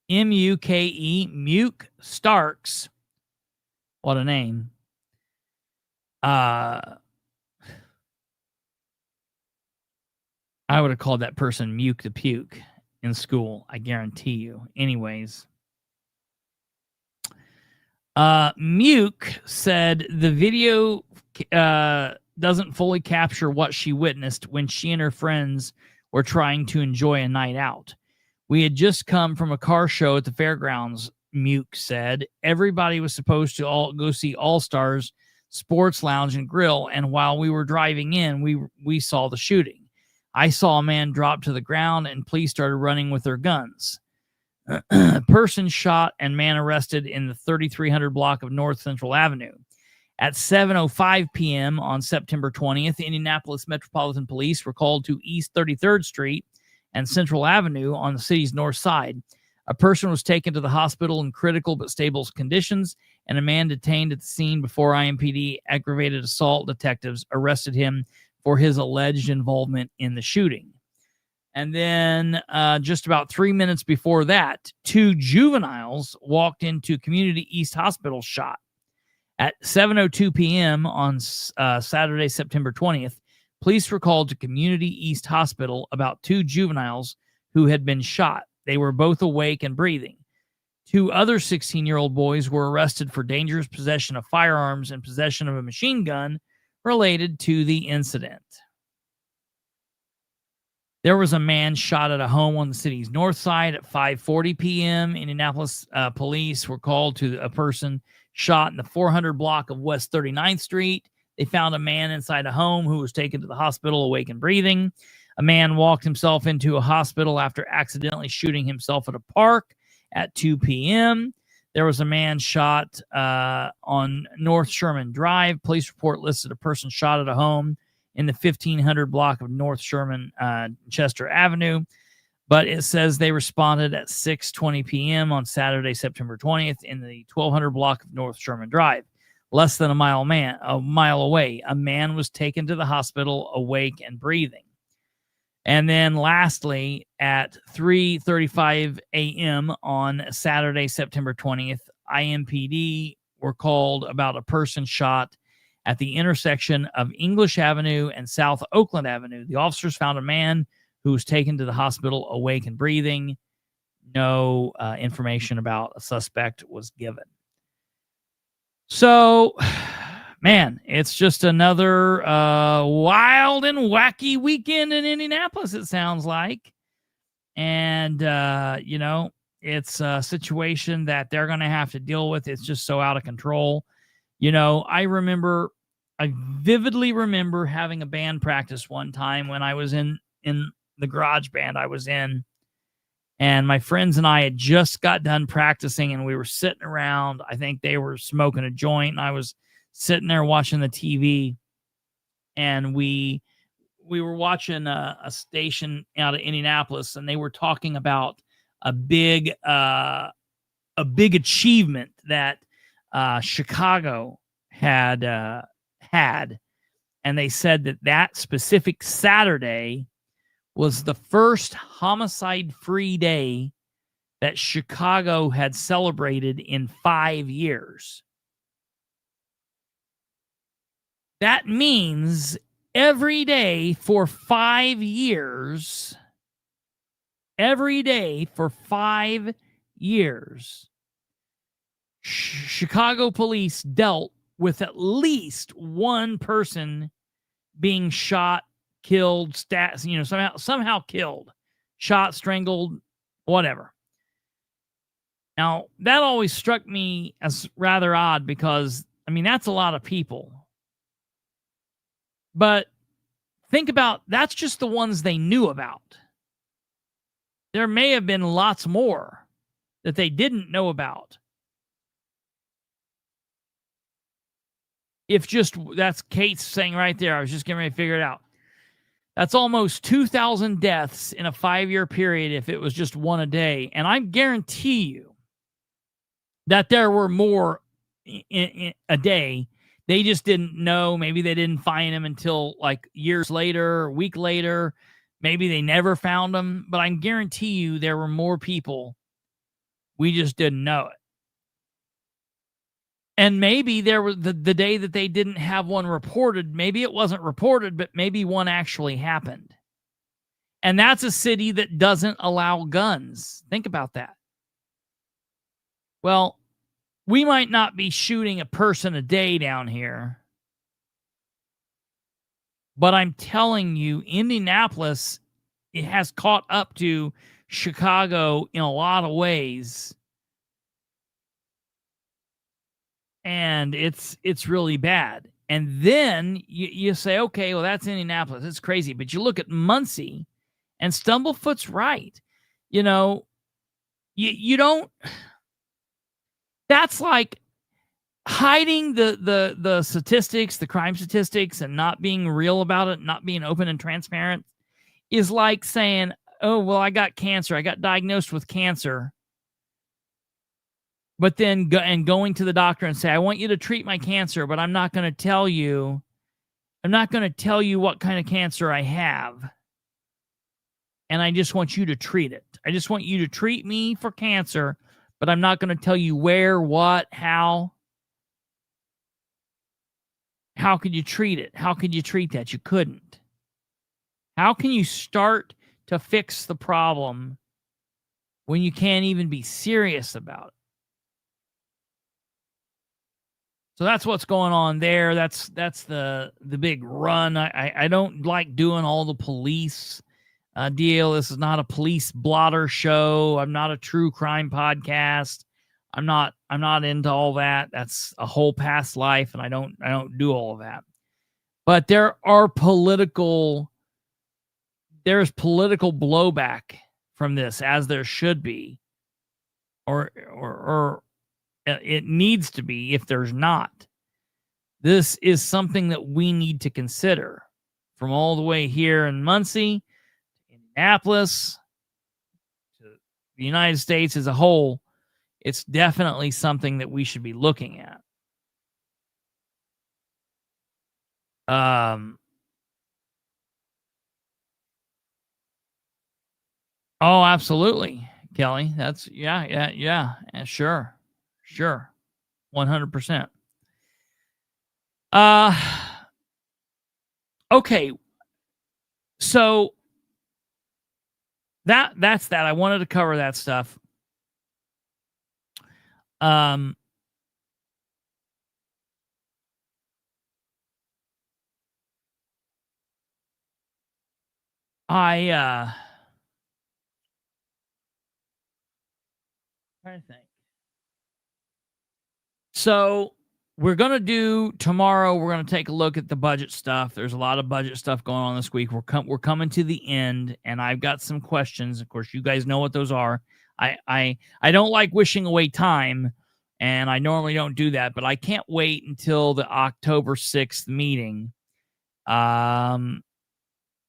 M-U-K-E, Muke Starks. What a name. I would have called that person Muke the Puke in school, I guarantee you. Anyways. Muke said the video doesn't fully capture what she witnessed when she and her friends were trying to enjoy a night out. We had just come from a car show at the fairgrounds, Muke said. Everybody was supposed to go see All Stars Sports Lounge and Grill, and while we were driving in, we saw the shooting. I saw a man drop to the ground, and police started running with their guns. Person shot and man arrested in the 3300 block of North Central Avenue. At 7:05 p.m. on September 20th, Indianapolis Metropolitan Police were called to East 33rd Street and Central Avenue on the city's north side. A person was taken to the hospital in critical but stable conditions, and a man detained at the scene before IMPD aggravated assault detectives arrested him for his alleged involvement in the shooting. And then just about 3 minutes before that, 2 juveniles walked into Community East Hospital shot. At 7:02 p.m. on Saturday, September 20th, police were called to Community East Hospital about 2 juveniles who had been shot. They were both awake and breathing. 2 other 16-year-old boys were arrested for dangerous possession of firearms and possession of a machine gun related to the incident. There was a man shot at a home on the city's north side at 5:40 p.m. Indianapolis police were called to a person shot in the 400 block of West 39th Street. They found a man inside a home who was taken to the hospital awake and breathing. A man walked himself into a hospital after accidentally shooting himself at a park at 2 p.m. There was a man shot on North Sherman Drive. Police report listed a person shot at a home in the 1500 block of North Sherman Chester Avenue, but it says they responded at 6:20 p.m. on Saturday, September 20th in the 1200 block of North Sherman Drive. Less than a mile away, a man was taken to the hospital awake and breathing. And then lastly, at 3:35 a.m. on Saturday, September 20th, IMPD were called about a person shot at the intersection of English Avenue and South Oakland Avenue. The officers found a man who was taken to the hospital awake and breathing. No information about a suspect was given. So, man, it's just another wild and wacky weekend in Indianapolis, it sounds like. And, it's a situation that they're going to have to deal with. It's just so out of control. I vividly remember having a band practice one time when I was in the garage band I was in. And my friends and I had just got done practicing, and we were sitting around. I think they were smoking a joint, and I was sitting there watching the TV. And we were watching a station out of Indianapolis, and they were talking about a big achievement that Chicago had, and they said that specific Saturday was the first homicide-free day that Chicago had celebrated in 5 years. That means every day for 5 years, Chicago police dealt with at least one person being shot, killed, somehow killed, shot, strangled, whatever. Now, that always struck me as rather odd because, that's a lot of people. But think about, that's just the ones they knew about. There may have been lots more that they didn't know about. That's Kate's saying right there. I was just getting ready to figure it out. That's almost 2,000 deaths in a 5-year period if it was just one a day. And I guarantee you that there were more in a day. They just didn't know. Maybe they didn't find them until like years later, a week later. Maybe they never found them. But I guarantee you there were more people. We just didn't know it. And maybe there was the day that they didn't have one reported. Maybe it wasn't reported, but maybe one actually happened. And that's a city that doesn't allow guns. Think about that. Well, we might not be shooting a person a day down here, but I'm telling you, Indianapolis, it has caught up to Chicago in a lot of ways. And it's really bad. And then you say, okay, well, that's Indianapolis. It's crazy. But you look at Muncie, and Stumblefoot's right. You don't. That's like hiding the statistics, the crime statistics, and not being real about it, not being open and transparent, is like saying, oh, well, I got cancer. I got diagnosed with cancer. But then going to the doctor and say, I want you to treat my cancer, but I'm not going to tell you what kind of cancer I have. and I just want you to treat it. I just want you to treat me for cancer, but I'm not going to tell you where, what, how. How could you treat it? How could you treat that? You couldn't. How can you start to fix the problem when you can't even be serious about it? So that's what's going on there. That's the big run. I don't like doing all the police deal. This is not a police blotter show. I'm not a true crime podcast. I'm not into all that. That's a whole past life, and I don't do all of that. But there's political blowback from this, as there should be, or it needs to be if there's not. This is something that we need to consider, from all the way here in Muncie, Indianapolis, to the United States as a whole. It's definitely something that we should be looking at. Oh, absolutely, Kelly. That's yeah, sure. 100%. Okay. So that's that. I wanted to cover that stuff. Trying to think. So we're going to do tomorrow. We're going to take a look at the budget stuff. There's a lot of budget stuff going on this week. We're coming to the end, and I've got some questions. Of course, you guys know what those are. I don't like wishing away time, and I normally don't do that, but I can't wait until the October 6th meeting,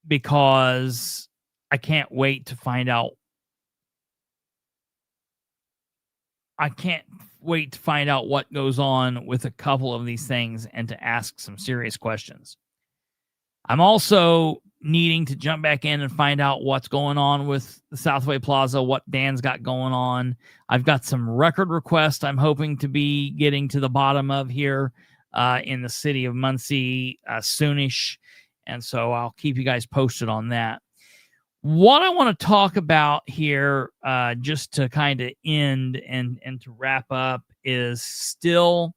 because I can't wait to find out. I can't wait to find out what goes on with a couple of these things and to ask some serious questions. I'm also needing to jump back in and find out what's going on with the Southway Plaza, what Dan's got going on. I've got some record requests I'm hoping to be getting to the bottom of here in the city of Muncie soonish. And so I'll keep you guys posted on that. What I want to talk about here, just to kind of end and to wrap up, is still,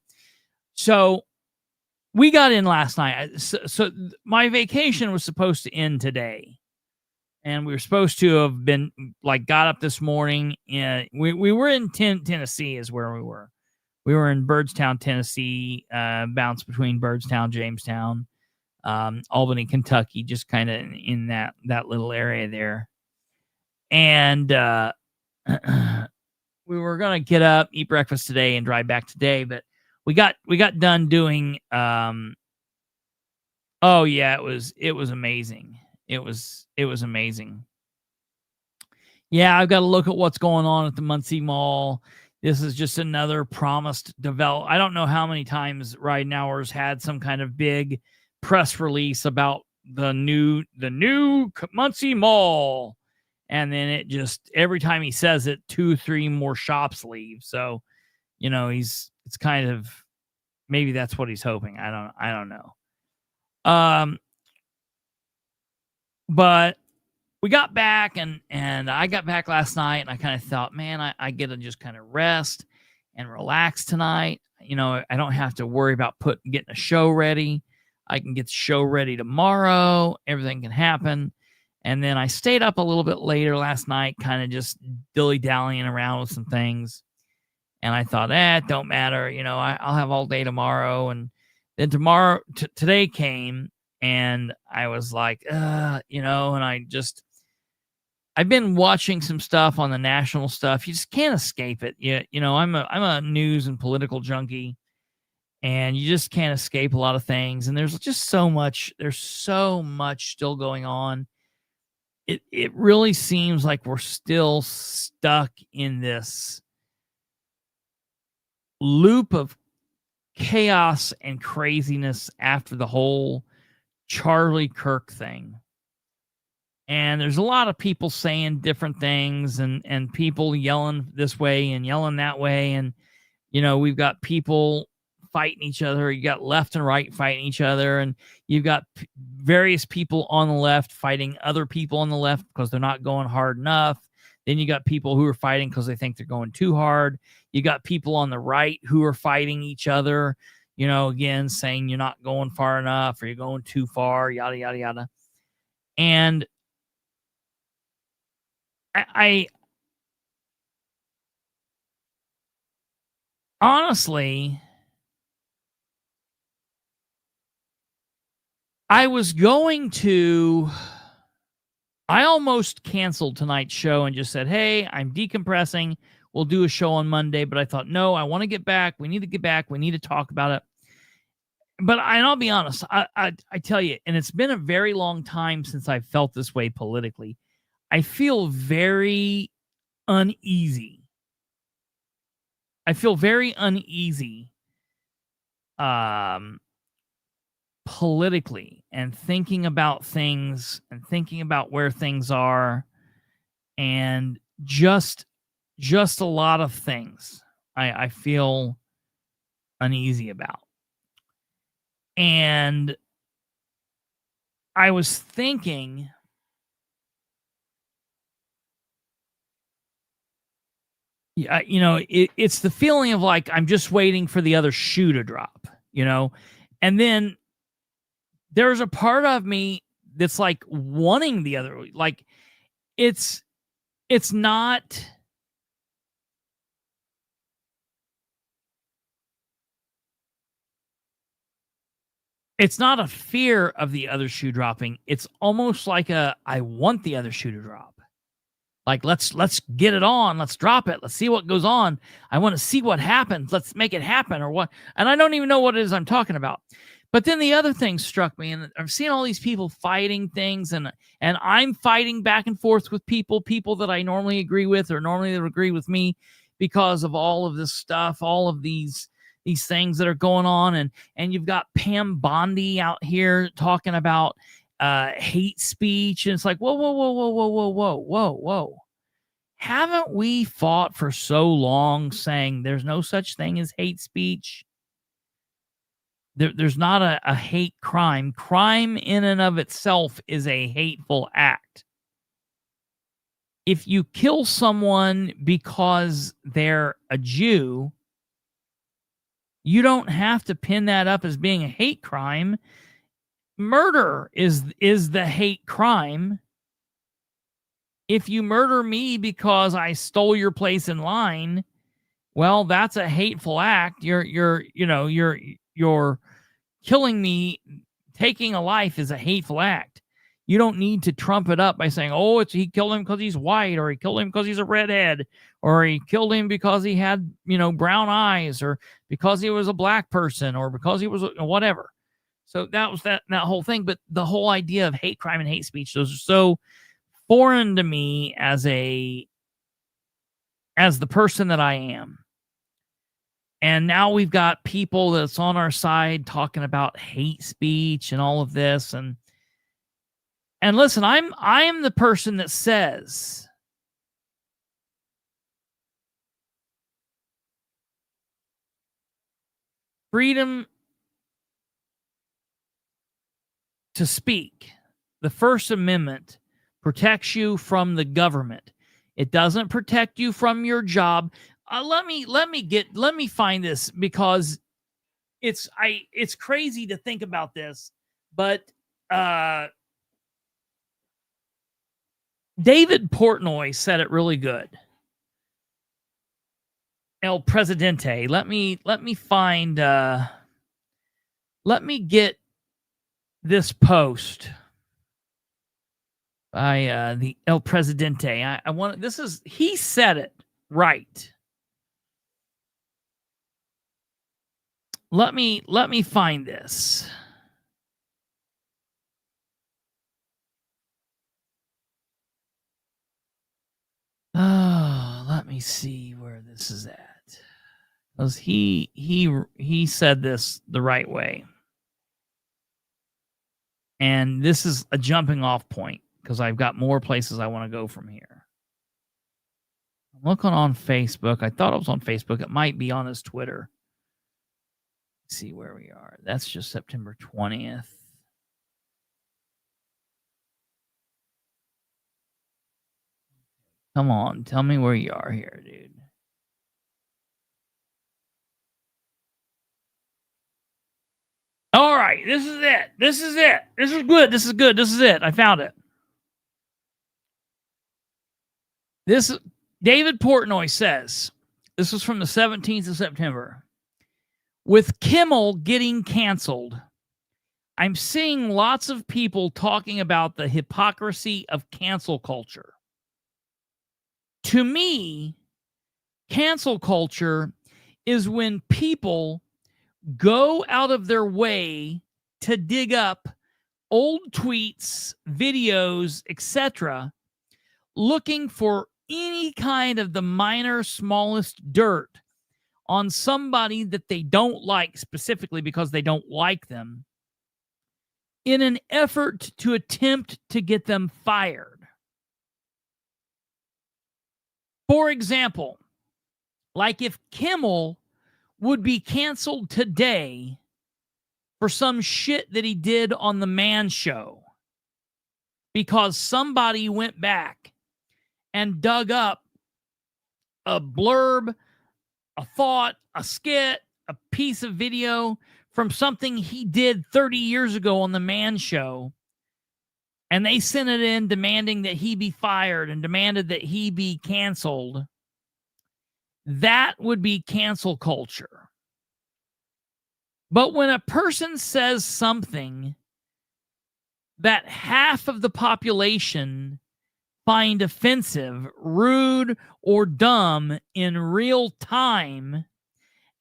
so we got in last night. So my vacation was supposed to end today, and we were supposed to have been got up this morning. We were in Tennessee is where we were. We were in Byrdstown, Tennessee, bounced between Byrdstown, Jamestown, Albany, Kentucky, just kind of in that little area there. And we were going to get up, eat breakfast today, and drive back today, but we got done doing oh yeah, it was amazing. It was amazing. Yeah, I've got to look at what's going on at the Muncie Mall. This is just another promised develop. I don't know how many times Riding Hours had some kind of big press release about the new Muncie Mall, and then it just, every time he says it, 2-3 more shops leave. So, it's kind of, maybe that's what he's hoping. I don't know. But we got back, and I got back last night, and I kind of thought, man, I get to just kind of rest and relax tonight. I don't have to worry about getting a show ready. I can get the show ready tomorrow. Everything can happen. And then I stayed up a little bit later last night, kind of just dilly-dallying around with some things. And I thought, it don't matter. I'll have all day tomorrow. And then today came, and I was like, and I've been watching some stuff on the national stuff. You just can't escape it. I'm a news and political junkie, and you just can't escape a lot of things. And there's just so much still going on. It really seems like we're still stuck in this loop of chaos and craziness after the whole Charlie Kirk thing. And there's a lot of people saying different things and people yelling this way and yelling that way. And, you know, we've got people fighting each other. You got left and right fighting each other. And you've got various people on the left fighting other people on the left because they're not going hard enough. Then you got people who are fighting because they think they're going too hard. You got people on the right who are fighting each other, you know, again, saying you're not going far enough or you're going too far, yada, yada, yada. And I honestly, I almost canceled tonight's show and just said, hey, I'm decompressing. We'll do a show on Monday. But I thought, no, I want to get back. We need to get back. We need to talk about it. But I'll be honest, I tell you, and it's been a very long time since I've felt this way politically. I feel very uneasy. Politically and thinking about things and thinking about where things are and just a lot of things I feel uneasy about. And I was thinking, you know, it's the feeling of like I'm just waiting for the other shoe to drop, you know, and then there's a part of me that's like wanting the other, like it's not. It's not a fear of the other shoe dropping. It's almost like I want the other shoe to drop. Like, let's get it on. Let's drop it. Let's see what goes on. I want to see what happens. Let's make it happen or what. And I don't even know what it is I'm talking about. But then the other thing struck me, and I've seen all these people fighting things, and I'm fighting back and forth with people that I normally agree with or normally that agree with me because of all of this stuff, all of these things that are going on. And you've got Pam Bondi out here talking about hate speech. And it's like, whoa. Haven't we fought for so long saying there's no such thing as hate speech? There's not a hate crime. Crime in and of itself is a hateful act. If you kill someone because they're a Jew, you don't have to pin that up as being a hate crime. Murder is the hate crime. If you murder me because I stole your place in line, well, that's a hateful act. You're killing me. Taking a life is a hateful act. You don't need to trump it up by saying, oh, he killed him because he's white, or he killed him because he's a redhead, or he killed him because he had, brown eyes, or because he was a black person, or because he was whatever. So that was that whole thing. But the whole idea of hate crime and hate speech, those are so foreign to me as the person that I am. And now we've got people that's on our side talking about hate speech and all of this. And listen, I am the person that says freedom to speak. The First Amendment protects you from the government. It doesn't protect you from your job. Let me find this, because it's crazy to think about this, but David Portnoy said it really good. El Presidente. Let me find. Let me get this post by the El Presidente. I want. This is, he said it right. Let me find this. Oh, let me see where this is at. Because he said this the right way. And this is a jumping off point. because I've got more places I want to go from here. I'm looking on Facebook. I thought it was on Facebook. It might be on his Twitter. Let's see where we are. That's just September 20th. Come on, tell me where you are here, dude. All right, this is it. This is it. This is good. This is good. This is it. I found it. This David Portnoy says, this was from the 17th of September. With Kimmel getting canceled, I'm seeing lots of people talking about the hypocrisy of cancel culture. To me, cancel culture is when people go out of their way to dig up old tweets, videos, etc., looking for any kind of the minor, smallest dirt on somebody that they don't like, specifically because they don't like them, in an effort to attempt to get them fired. For example, like if Kimmel would be canceled today for some shit that he did on the Man Show because somebody went back and dug up a blurb, a thought, a skit, a piece of video from something he did 30 years ago on the Man Show, and they sent it in demanding that he be fired and demanded that he be canceled, that would be cancel culture. But when a person says something that half of the population find offensive, rude, or dumb in real time,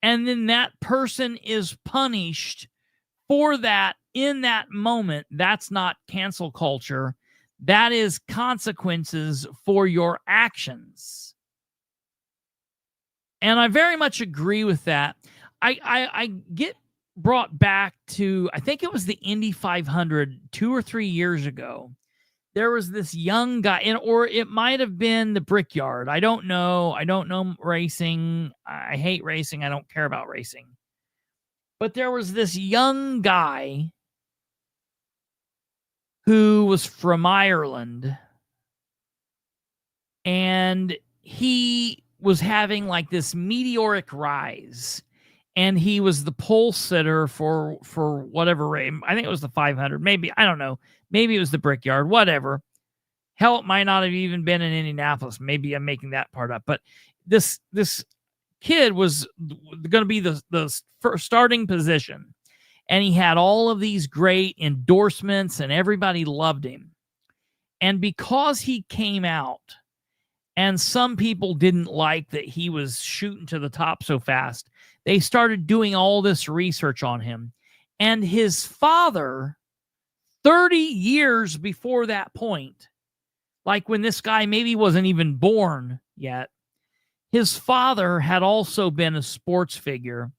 and then that person is punished for that in that moment, that's not cancel culture. That is consequences for your actions. And I very much agree with that. I get brought back to, I think it was the Indy 500 2 or 3 years ago. There was this young guy, or it might have been the Brickyard. I don't know. I don't know racing. I hate racing. I don't care about racing. But there was this young guy who was from Ireland, and he was having like this meteoric rise, and he was the pole sitter for whatever race. I think it was the 500, maybe, I don't know, maybe it was the Brickyard, whatever. Hell, it might not have even been in Indianapolis. Maybe I'm making that part up, but this kid was going to be the first starting position. And he had all of these great endorsements and everybody loved him. And because he came out and some people didn't like that he was shooting to the top so fast, they started doing all this research on him. And his father, 30 years before that point, like when this guy maybe wasn't even born yet, his father had also been a sports figure.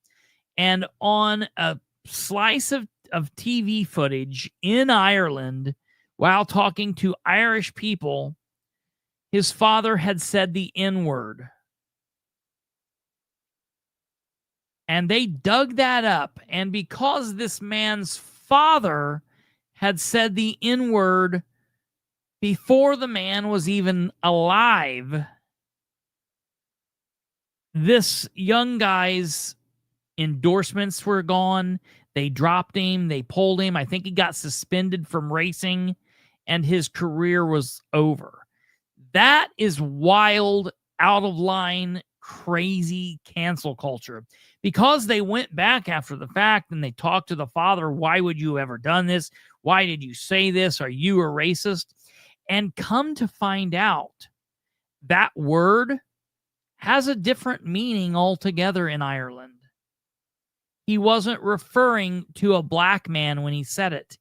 And on a slice of TV footage in Ireland, while talking to Irish people, his father had said the N-word. And they dug that up. And because this man's father had said the N-word before the man was even alive, this young guy's endorsements were gone. They dropped him. They pulled him. I think he got suspended from racing, and his career was over. That is wild, out of line, crazy cancel culture. Because they went back after the fact and they talked to the father, why would you have ever done this? Why did you say this? Are you a racist? And come to find out, that word has a different meaning altogether in Ireland. He wasn't referring to a black man when he said it.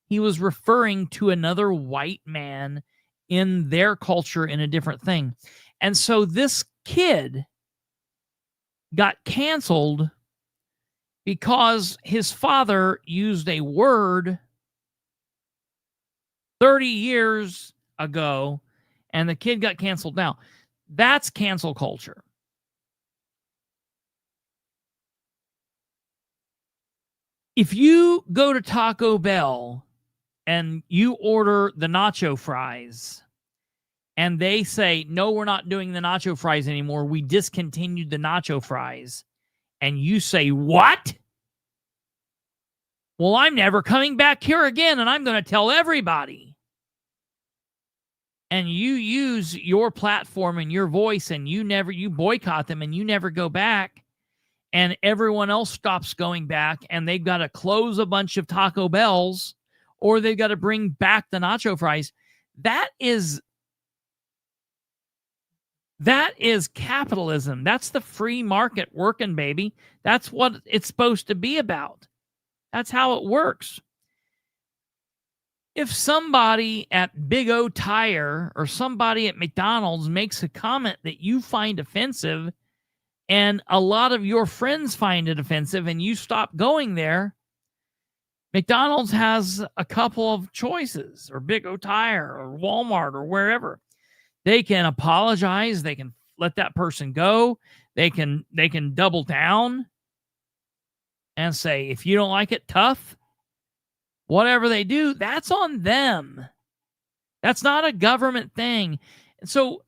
He was referring to another white man in their culture in a different thing. And so this kid got canceled because his father used a word 30 years ago, and the kid got canceled now. That's cancel culture. If you go to Taco Bell and you order the nacho fries, and they say, no, we're not doing the nacho fries anymore, we discontinued the nacho fries, and you say, what? Well, I'm never coming back here again, and I'm going to tell everybody. And you use your platform and your voice, and you boycott them, and you never go back, and everyone else stops going back, and they've got to close a bunch of Taco Bells, or they've got to bring back the nacho fries. That is capitalism. That's the free market working, baby. That's what it's supposed to be about. That's how it works. If somebody at Big O Tire or somebody at McDonald's makes a comment that you find offensive, and a lot of your friends find it offensive, and you stop going there, McDonald's has a couple of choices, or Big O Tire or Walmart or wherever. They can apologize. They can let that person go. They can double down and say, if you don't like it, tough. Whatever they do, that's on them. That's not a government thing. And so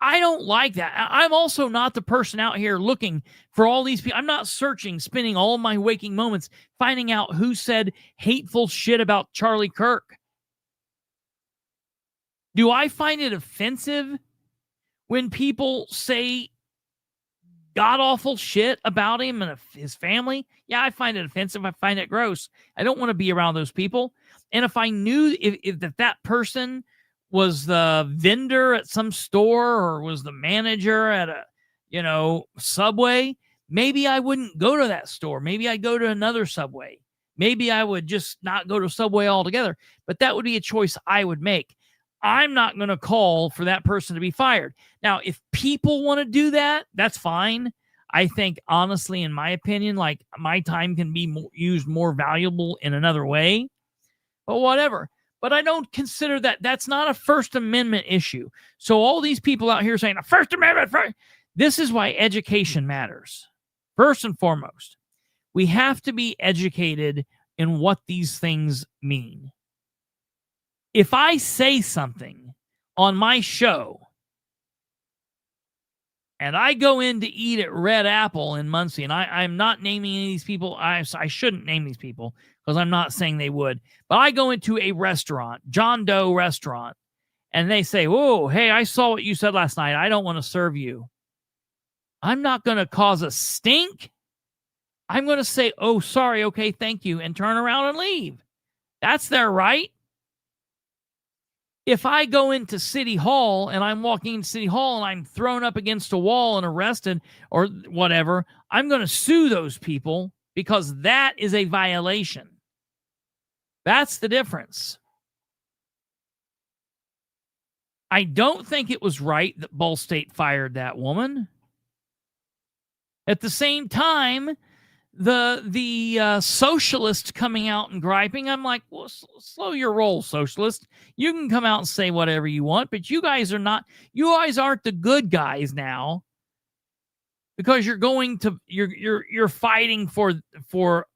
I don't like that. I'm also not the person out here looking for all these people. I'm not searching, spending all my waking moments finding out who said hateful shit about Charlie Kirk. Do I find it offensive when people say god-awful shit about him and his family? Yeah, I find it offensive. I find it gross. I don't want to be around those people. And if I knew if that person was the vendor at some store or was the manager at a, Subway, maybe I wouldn't go to that store. Maybe I'd go to another Subway. Maybe I would just not go to Subway altogether. But that would be a choice I would make. I'm not going to call for that person to be fired. Now, if people want to do that, that's fine. I think, honestly, in my opinion, like, my time can be used more valuable in another way. But whatever. But I don't consider that's not a First Amendment issue. So all these people out here saying, First Amendment, this is why education matters. First and foremost, we have to be educated in what these things mean. If I say something on my show and I go in to eat at Red Apple in Muncie, and I'm not naming any of these people. I shouldn't name these people because I'm not saying they would. But I go into a restaurant, John Doe restaurant, and they say, whoa, hey, I saw what you said last night. I don't want to serve you. I'm not going to cause a stink. I'm going to say, oh, sorry, okay, thank you, and turn around and leave. That's their right. If I go into City Hall and I'm walking into City Hall and I'm thrown up against a wall and arrested or whatever, I'm going to sue those people because that is a violation. That's the difference. I don't think it was right that Ball State fired that woman. At the same time, the socialists coming out and griping, I'm like, well, slow your roll, socialist. You can come out and say whatever you want, but you guys aren't the good guys now, because you're fighting for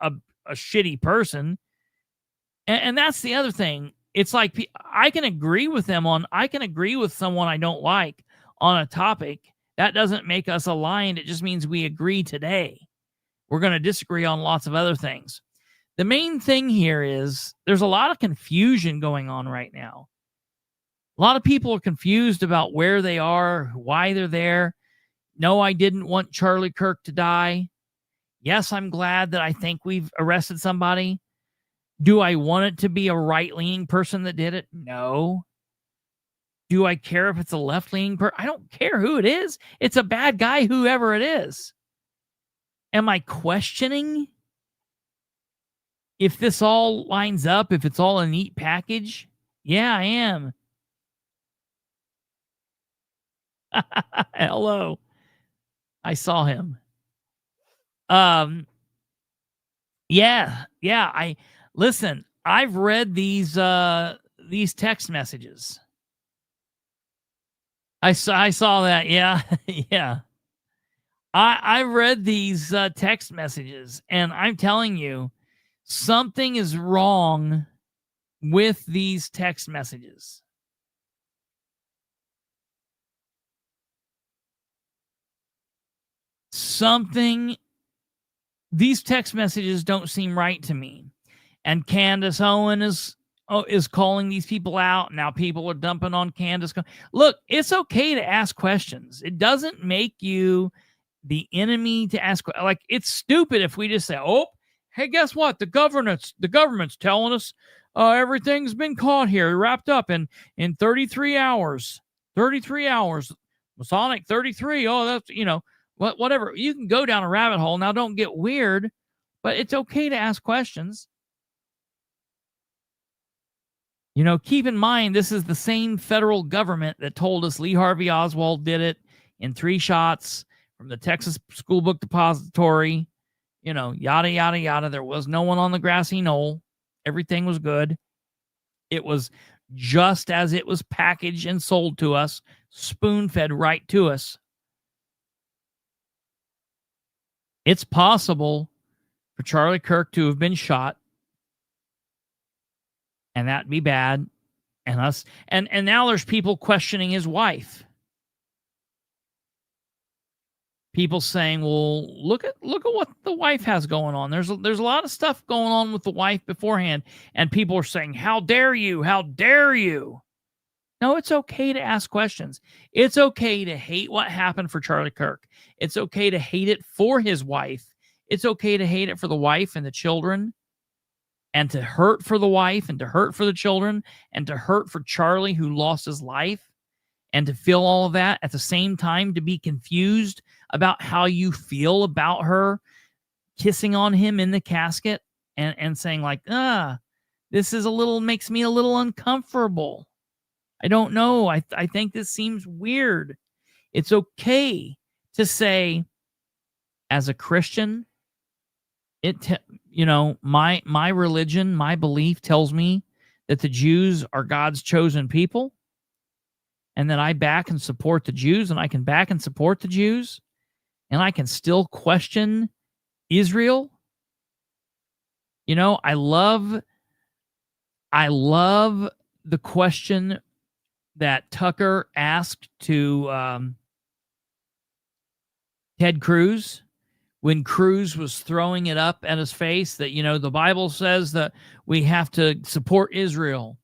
a shitty person. And that's the other thing. It's like, I can agree with someone I don't like on a topic. That doesn't make us aligned. It just means we agree today. We're going to disagree on lots of other things. The main thing here is there's a lot of confusion going on right now. A lot of people are confused about where they are, why they're there. No, I didn't want Charlie Kirk to die. Yes, I'm glad that I think we've arrested somebody. Do I want it to be a right-leaning person that did it? No. Do I care if it's a left-leaning person? I don't care who it is. It's a bad guy, whoever it is. Am I questioning if this all lines up, if it's all a neat package? Yeah, I am. Hello. I saw him. Listen, I've read these these text messages. I saw that. Yeah. Yeah. I read these text messages, and I'm telling you, something is wrong with these text messages. These text messages don't seem right to me. And Candace Owen is calling these people out. Now people are dumping on Candace. Look, it's okay to ask questions. It doesn't make you the enemy to ask. Like, it's stupid if we just say, oh, hey, guess what? The government's telling us everything's been caught here, wrapped up in 33 hours. 33 hours. Masonic 33. Oh, that's, whatever. You can go down a rabbit hole. Now, don't get weird, but it's okay to ask questions. Keep in mind, this is the same federal government that told us Lee Harvey Oswald did it in 3 shots from the Texas School Book Depository, yada, yada, yada. There was no one on the grassy knoll. Everything was good. It was just as it was packaged and sold to us, spoon-fed right to us. It's possible for Charlie Kirk to have been shot, and that'd be bad. And now there's people questioning his wife. People saying, well, look at what the wife has going on. There's a lot of stuff going on with the wife beforehand, and people are saying, how dare you? How dare you? No, it's okay to ask questions. It's okay to hate what happened for Charlie Kirk. It's okay to hate it for his wife. It's okay to hate it for the wife and the children, and to hurt for the wife, and to hurt for the children, and to hurt for Charlie, who lost his life, and to feel all of that at the same time, to be confused about how you feel about her kissing on him in the casket and saying like, this is makes me a little uncomfortable. I don't know. I think this seems weird. It's okay to say, as a Christian, my religion, my belief tells me that the Jews are God's chosen people, and that I back and support the Jews, and I can back and support the Jews, and I can still question Israel. I love the question that Tucker asked to Ted Cruz when Cruz was throwing it up at his face that, the Bible says that we have to support Israel.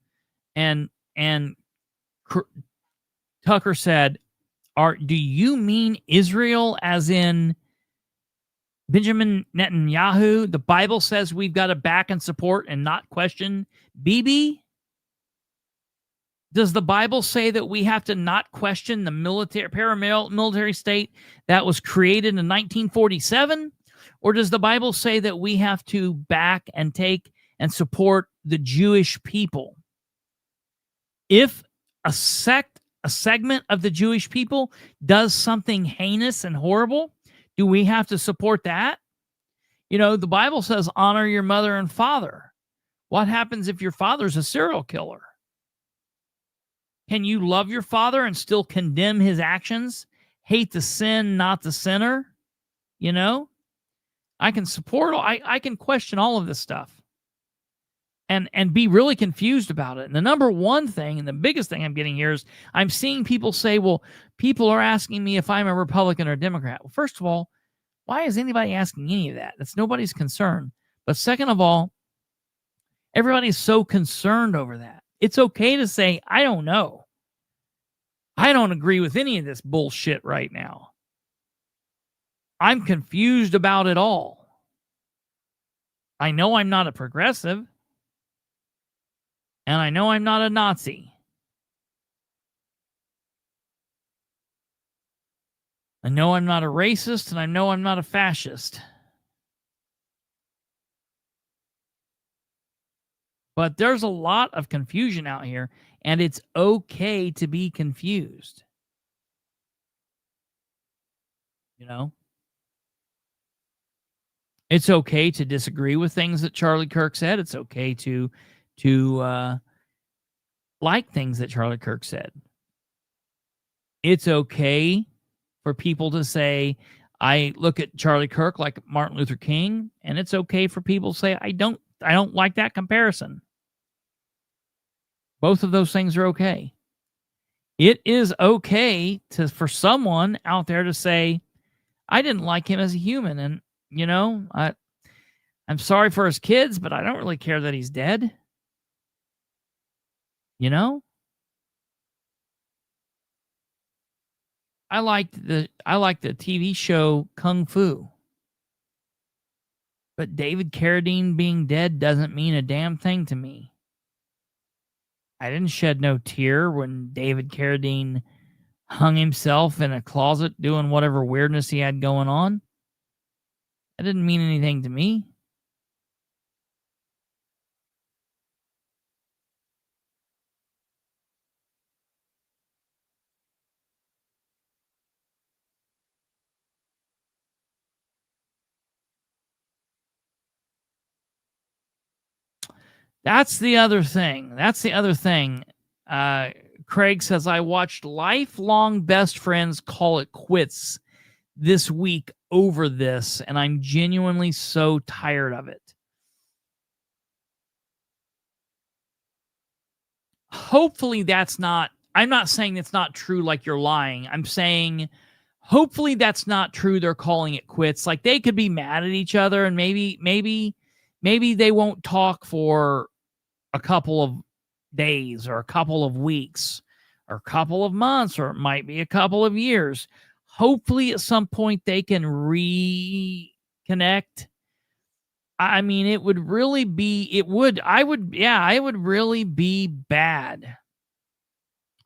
And Tucker said, do you mean Israel as in Benjamin Netanyahu? The Bible says we've got to back and support and not question Bibi. Does the Bible say that we have to not question the paramilitary state that was created in 1947? Or does the Bible say that we have to back and take and support the Jewish people? If a segment of the Jewish people does something heinous and horrible, do we have to support that? The Bible says honor your mother and father. What happens if your father's a serial killer? Can you love your father and still condemn his actions? Hate the sin, not the sinner? I can support, I can question all of this stuff and be really confused about it. And the number one thing, and the biggest thing I'm getting here is I'm seeing people say, well, people are asking me if I'm a Republican or Democrat. Well, first of all, why is anybody asking any of that? That's nobody's concern. But second of all, everybody's so concerned over that. It's okay to say, I don't know. I don't agree with any of this bullshit right now. I'm confused about it all. I know I'm not a progressive. And I know I'm not a Nazi. I know I'm not a racist, and I know I'm not a fascist. But there's a lot of confusion out here, and it's okay to be confused. It's okay to disagree with things that Charlie Kirk said. It's okay to like things that Charlie Kirk said. It's okay for people to say, I look at Charlie Kirk like Martin Luther King, and it's okay for people to say, I don't like that comparison. Both of those things are okay. It is okay for someone out there to say, I didn't like him as a human, and I'm sorry for his kids, but I don't really care that he's dead. I liked the TV show Kung Fu. But David Carradine being dead doesn't mean a damn thing to me. I didn't shed no tear when David Carradine hung himself in a closet doing whatever weirdness he had going on. That didn't mean anything to me. That's the other thing. Craig says, I watched lifelong best friends call it quits this week over this, and I'm genuinely so tired of it. Hopefully that's not, I'm not saying it's not true like you're lying. I'm saying hopefully that's not true. They're calling it quits. Like they could be mad at each other and maybe they won't talk for a couple of days or a couple of weeks or a couple of months, or it might be a couple of years. Hopefully at some point they can reconnect. I mean, it would really be bad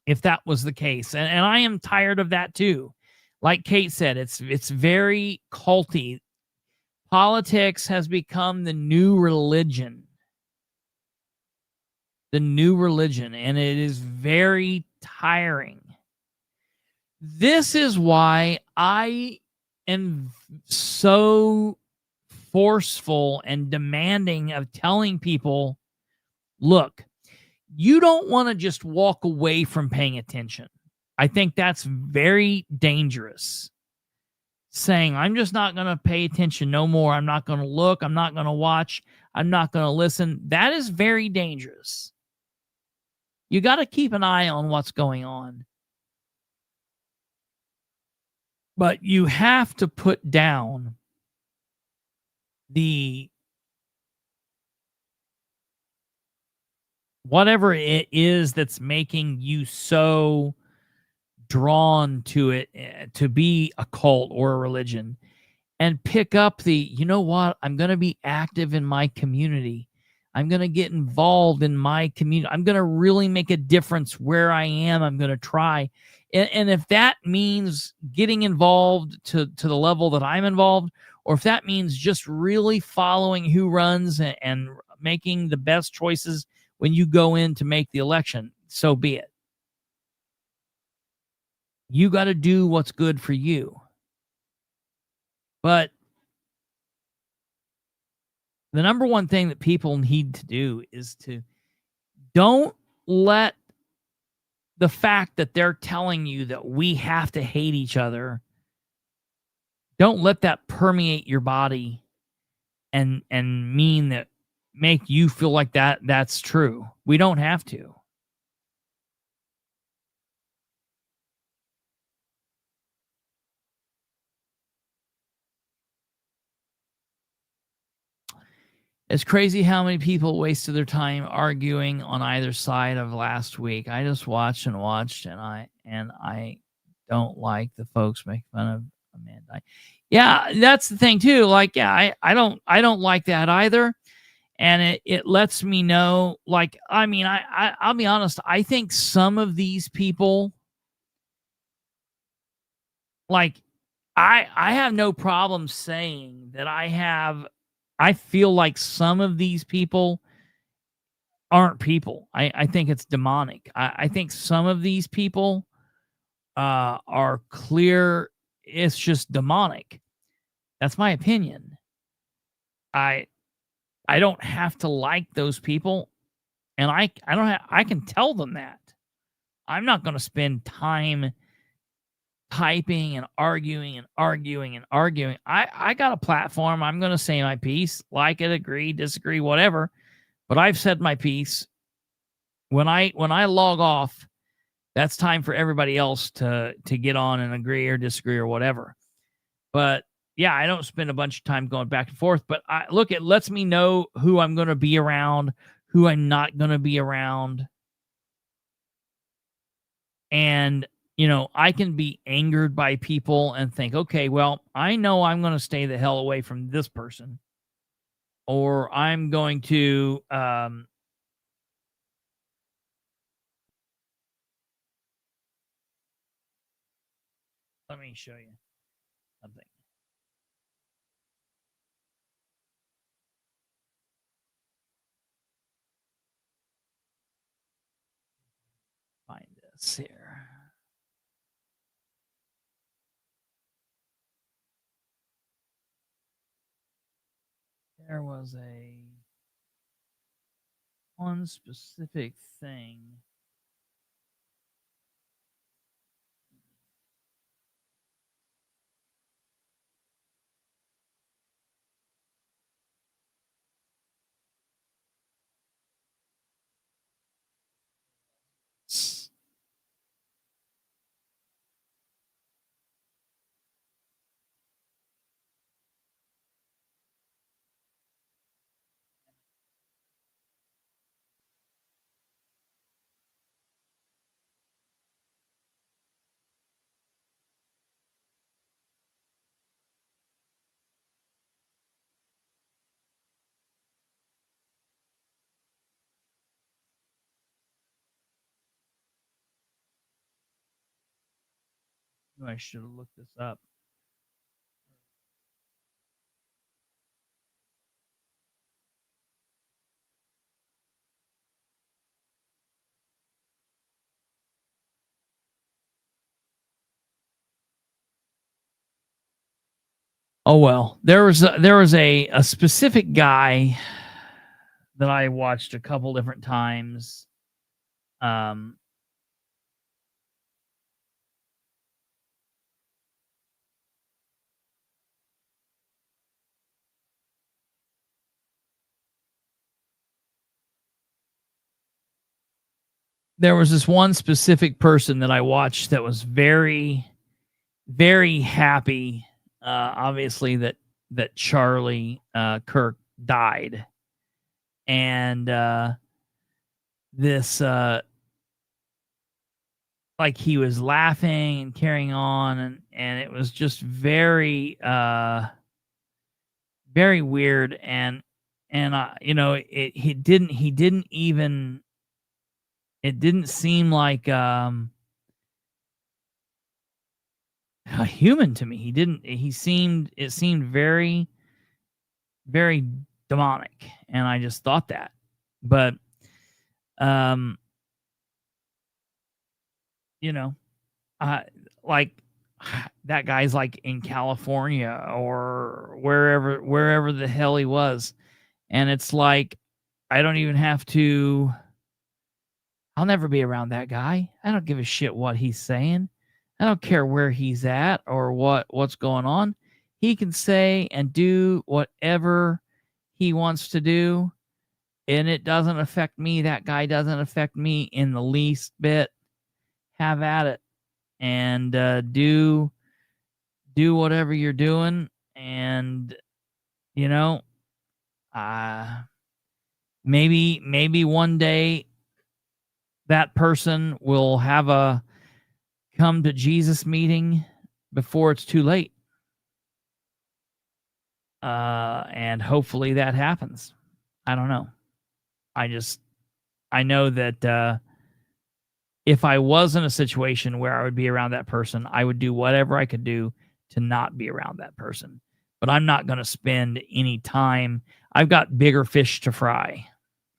if that was the case. And I am tired of that too. Like Kate said, it's very culty. Politics has become the new religion. And it is very tiring. This is why I am so forceful and demanding of telling people, look, you don't want to just walk away from paying attention. I think that's very dangerous. Saying, I'm just not going to pay attention no more. I'm not going to look. I'm not going to watch. I'm not going to listen. That is very dangerous. You got to keep an eye on what's going on. But you have to put down the whatever it is that's making you so drawn to it, to be a cult or a religion, and pick up you know what, I'm going to be active in my community. I'm going to get involved in my community. I'm going to really make a difference where I am. I'm going to try. And if that means getting involved to the level that I'm involved, or if that means just really following who runs and making the best choices when you go in to make the election, so be it. You got to do what's good for you. But the number one thing that people need to do is to don't let the fact that they're telling you that we have to hate each other, don't let that permeate your body and mean that, make you feel like that's true. We don't have to. It's crazy how many people wasted their time arguing on either side of last week. I just watched, and I don't like the folks make fun of Amanda. Yeah, that's the thing too. Like, yeah, I don't like that either. And it lets me know, like, I mean, I'll be honest, I think some of these people, like, I have no problem saying that I feel like some of these people aren't people. I think it's demonic. I think some of these people are clear. It's just demonic. That's my opinion. I don't have to like those people. And I can tell them that. I'm not going to spend time typing and arguing. I got a platform. I'm going to say my piece, like it, agree, disagree, whatever. But I've said my piece. When I log off, that's time for everybody else to get on and agree or disagree or whatever. But yeah, I don't spend a bunch of time going back and forth. But it lets me know who I'm going to be around, who I'm not going to be around. And, I can be angered by people and think, okay, well, I know I'm going to stay the hell away from this person. Or I'm going to, let me show you something. Find this here. There was one specific thing. I should have looked this up. Oh well, there was a specific guy that I watched a couple different times. There was this one specific person that I watched that was very, very happy. Obviously, that Charlie Kirk died, and this like he was laughing and carrying on, and it was just very very weird, and it didn't seem like a human to me. It seemed very, very demonic, and I just thought that. But like that guy's like in California or wherever the hell he was, and it's like I don't even have to. I'll never be around that guy. I don't give a shit what he's saying. I don't care where he's at or what's going on. He can say and do whatever he wants to do, and it doesn't affect me. That guy doesn't affect me in the least bit. Have at it, and do whatever you're doing, and maybe one day that person will have a come to Jesus meeting before it's too late. And hopefully that happens. I don't know. I know that if I was in a situation where I would be around that person, I would do whatever I could do to not be around that person. But I'm not going to spend any time. I've got bigger fish to fry.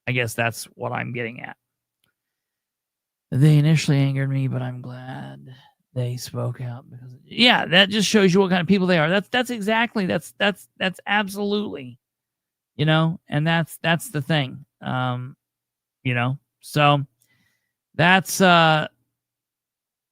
I guess that's what I'm getting at. They initially angered me, but I'm glad they spoke out because that just shows you what kind of people they are. That's exactly that's absolutely, and that's the thing. So that's that.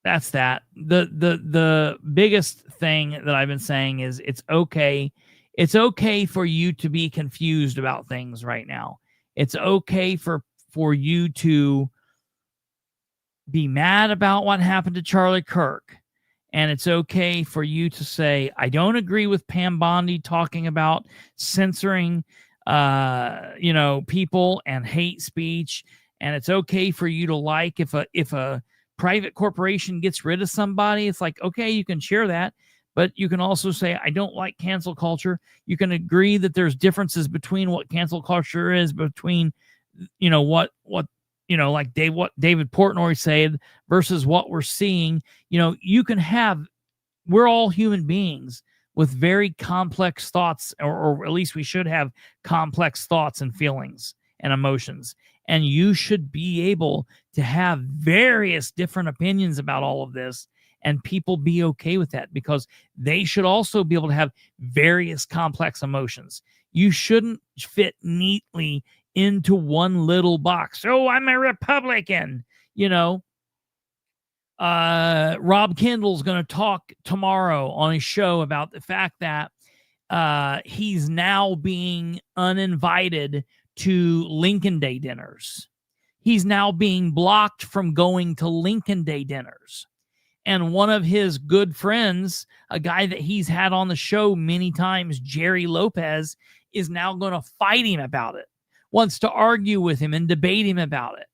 The biggest thing that I've been saying is it's okay. It's okay for you to be confused about things right now. It's okay for you to be mad about what happened to Charlie Kirk. And it's okay for you to say, I don't agree with Pam Bondi talking about censoring, people and hate speech. And it's okay for you to like if a private corporation gets rid of somebody, it's like, okay, you can share that. But you can also say, I don't like cancel culture. You can agree that there's differences between what cancel culture is, between, what David Portnoy said versus what we're seeing. You can have, we're all human beings with very complex thoughts, or at least we should have complex thoughts and feelings and emotions. And you should be able to have various different opinions about all of this, and people be okay with that, because they should also be able to have various complex emotions. You shouldn't fit neatly into one little box. Oh, I'm a Republican. Rob Kendall's going to talk tomorrow on his show about the fact that he's now being uninvited to Lincoln Day dinners. He's now being blocked from going to Lincoln Day dinners. And one of his good friends, a guy that he's had on the show many times, Jerry Lopez, is now going to fight him about it, wants to argue with him and debate him about it.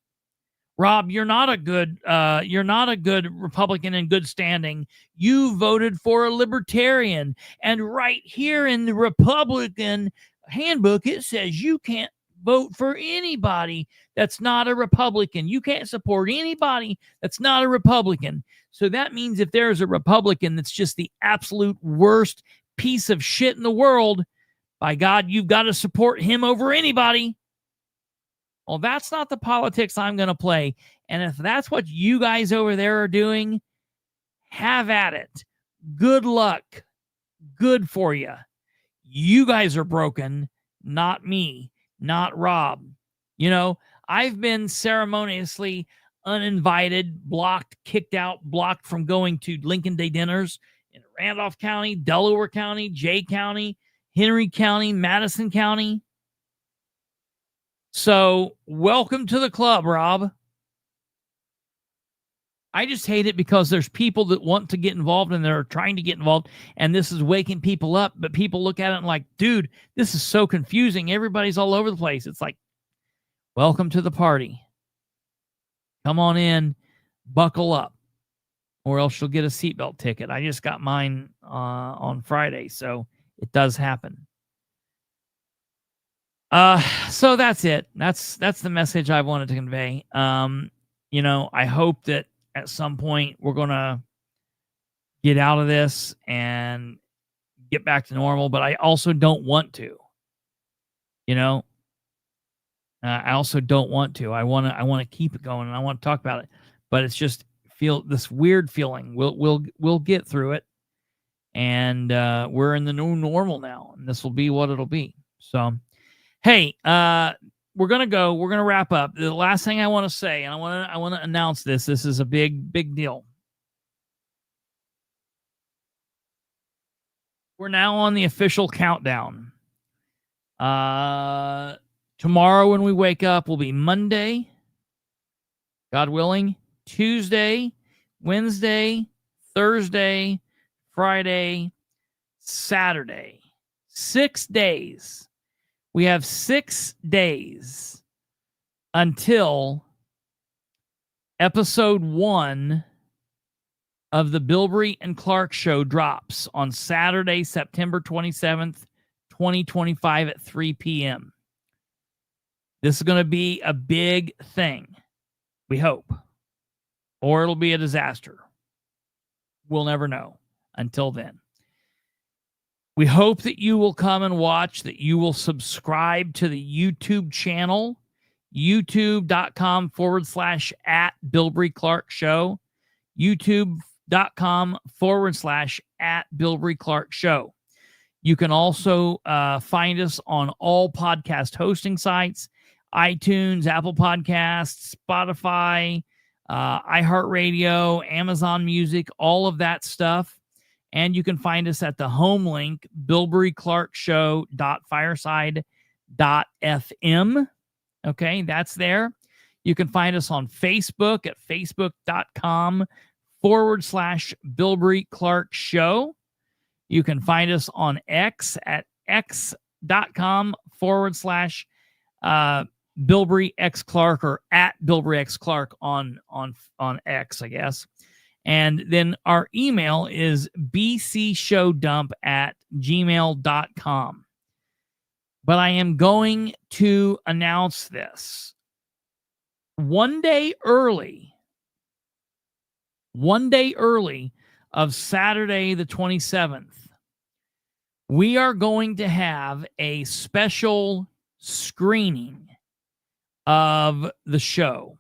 Rob, you're not a good Republican in good standing. You voted for a libertarian. And right here in the Republican handbook, it says you can't vote for anybody that's not a Republican. You can't support anybody that's not a Republican. So that means if there's a Republican that's just the absolute worst piece of shit in the world, by God, you've got to support him over anybody. Well, that's not the politics I'm going to play. And if that's what you guys over there are doing, have at it. Good luck. Good for you. You guys are broken, not me, not Rob. I've been ceremoniously uninvited, blocked, kicked out, blocked from going to Lincoln Day dinners in Randolph County, Delaware County, Jay County, Henry County, Madison County. So welcome to the club, Rob. I just hate it because there's people that want to get involved and they're trying to get involved, and this is waking people up, but people look at it and like, dude, this is so confusing. Everybody's all over the place. It's like, welcome to the party. Come on in, buckle up, or else you'll get a seatbelt ticket. I just got mine on Friday, so it does happen. So that's it. That's the message I wanted to convey. I hope that at some point we're going to get out of this and get back to normal, but I also don't want to. I also don't want to. I want to keep it going, and I want to talk about it. But it's just this weird feeling. We'll get through it, and we're in the new normal now, and this will be what it'll be. So, hey, we're gonna go. We're gonna wrap up. The last thing I want to say, and I want to announce this. This is a big deal. We're now on the official countdown. Tomorrow when we wake up will be Monday, God willing, Tuesday, Wednesday, Thursday, Friday, Saturday. 6 days. We have 6 days until episode 1 of the Bilbrey and Clark show drops on Saturday, September 27th, 2025 at 3 p.m. This is going to be a big thing, we hope, or it'll be a disaster. We'll never know until then. We hope that you will come and watch, that you will subscribe to the YouTube channel, youtube.com/@Bilbrey Clark Show, youtube.com/@Bilbrey Clark Show. You can also find us on all podcast hosting sites, iTunes, Apple Podcasts, Spotify, iHeartRadio, Amazon Music, all of that stuff. And you can find us at the home link, bilbreyclarkshow.fireside.fm. Okay, that's there. You can find us on Facebook at facebook.com/Bilbrey Clark Show. You can find us on X at x.com/Bilbrey X Clark, or at Bilbrey X Clark on X, I guess. And then our email is bcshowdump@gmail.com. But I am going to announce this. One day early of Saturday the 27th, we are going to have a special screening of the show.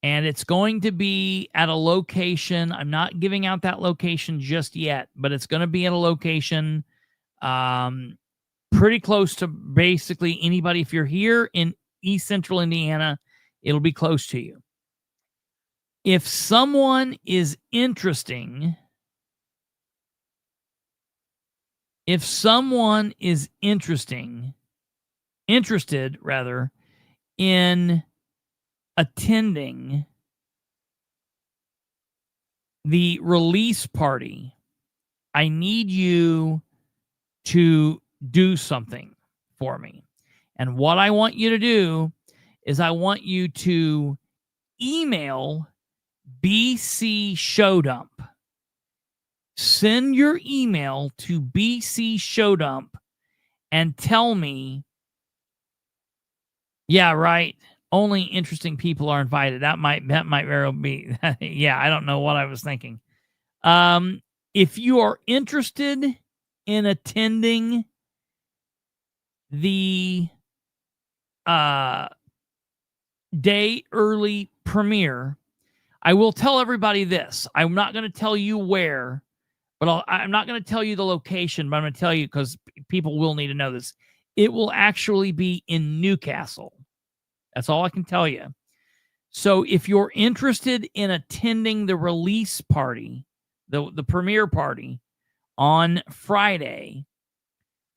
And it's going to be at a location. I'm not giving out that location just yet, but it's going to be at a location pretty close to basically anybody. If you're here in East Central Indiana, it'll be close to you. If someone is interested in attending the release party, I need you to do something for me. And what I want you to do is I want you to email BC Showdump. Send your email to BC Showdump and tell me, yeah, right, only interesting people are invited. That might very well be. Yeah, I don't know what I was thinking. If you are interested in attending the day early premiere, I will tell everybody this. I'm not going to tell you where, but I'm not going to tell you the location, but I'm going to tell you because people will need to know this. It will actually be in Newcastle. That's all I can tell you. So if you're interested in attending the release party, the premiere party on Friday,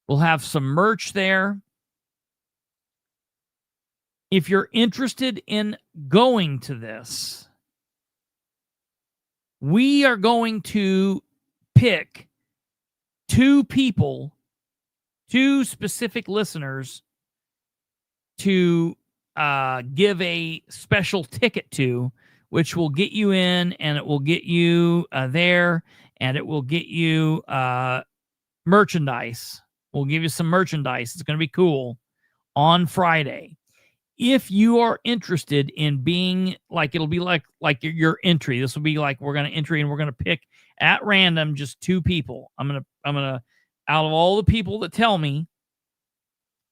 we'll have some merch there. If you're interested in going to this, we are going to pick two specific listeners to give a special ticket to, which will get you in, and it will get you there, and it will get you merchandise. We'll give you some merchandise. It's going to be cool on Friday. If you are interested in being like, it'll be like your entry. This will be like, we're going to entry and we're going to pick at random just two people. I'm going to, out of all the people that tell me,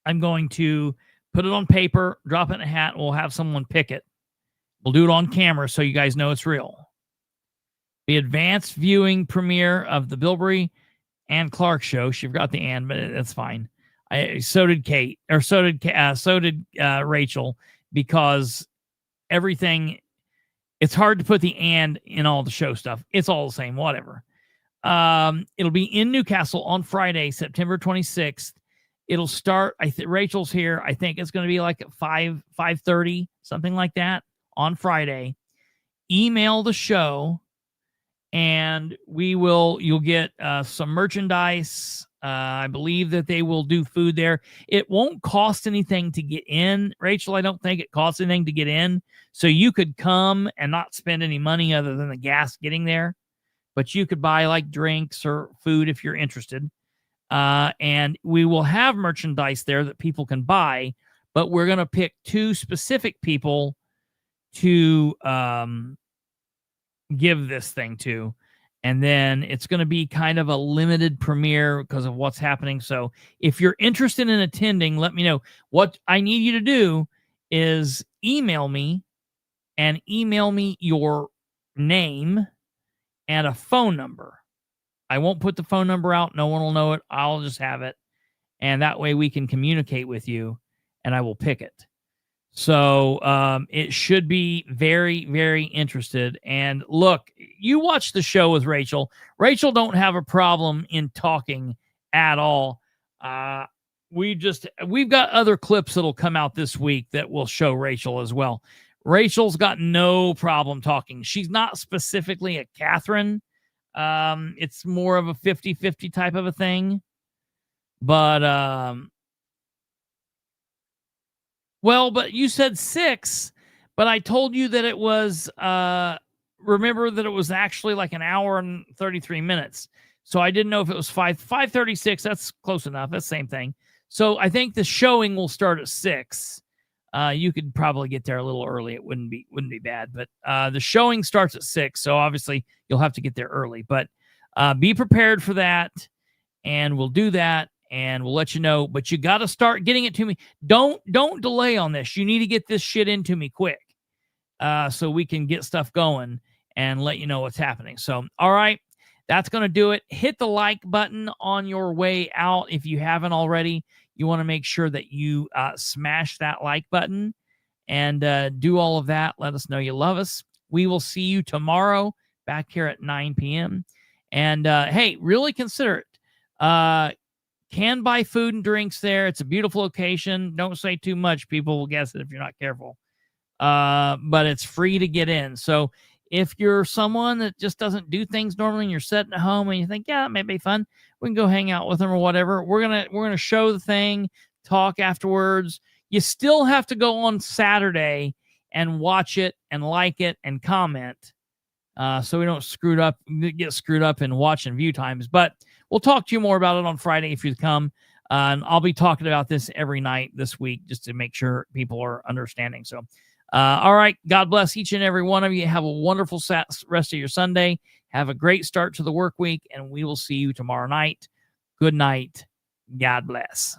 I'm going to put it on paper, drop it in a hat, and we'll have someone pick it. We'll do it on camera so you guys know it's real. The advanced viewing premiere of the Bilbrey and Clark show. She forgot the and, but that's fine. So did Kate, or so did Rachel, because everything, it's hard to put the and in all the show stuff. It's all the same, whatever. It'll be in Newcastle on Friday, September 26th. It'll start, Rachel's here. I think it's going to be like at 5:30, something like that on Friday. Email the show and you'll get some merchandise. I believe that they will do food there. It won't cost anything to get in, Rachel. I don't think it costs anything to get in. So you could come and not spend any money other than the gas getting there, but you could buy like drinks or food if you're interested. And we will have merchandise there that people can buy, but we're going to pick two specific people to give this thing to. And then it's going to be kind of a limited premiere because of what's happening. So if you're interested in attending, let me know. What I need you to do is email me your name and a phone number. I won't put the phone number out. No one will know it. I'll just have it. And that way we can communicate with you. and I will pick it. So it should be very, very interested. And look, you watch the show with Rachel. Rachel don't have a problem in talking at all. We've got other clips that'll come out this week that will show Rachel as well. Rachel's got no problem talking. She's not specifically a Catherine. It's more of a 50-50 type of a thing. But but you said 6, but I told you that it was, remember that it was actually like an hour and 33 minutes. So I didn't know if it was 5:36. That's close enough. That's the same thing. So I think the showing will start at 6. You could probably get there a little early. It wouldn't be bad, but the showing starts at 6. So obviously you'll have to get there early, but be prepared for that. And we'll do that. And we'll let you know, but you got to start getting it to me. Don't delay on this. You need to get this shit into me quick, so we can get stuff going and let you know what's happening. So, all right, that's going to do it. Hit the like button on your way out. If you haven't already, you want to make sure that you smash that like button and do all of that. Let us know you love us. We will see you tomorrow back here at 9 p.m. And hey, really consider it. Can buy food and drinks there. It's a beautiful location. Don't say too much. People will guess it if you're not careful. But it's free to get in. So if you're someone that just doesn't do things normally and you're sitting at home and you think, yeah, that may be fun, we can go hang out with them or whatever. We're gonna show the thing, talk afterwards. You still have to go on Saturday and watch it and like it and comment. So we don't get screwed up in watch and view times. But we'll talk to you more about it on Friday if you come. And I'll be talking about this every night this week just to make sure people are understanding. So, all right. God bless each and every one of you. Have a wonderful rest of your Sunday. Have a great start to the work week. And we will see you tomorrow night. Good night. God bless.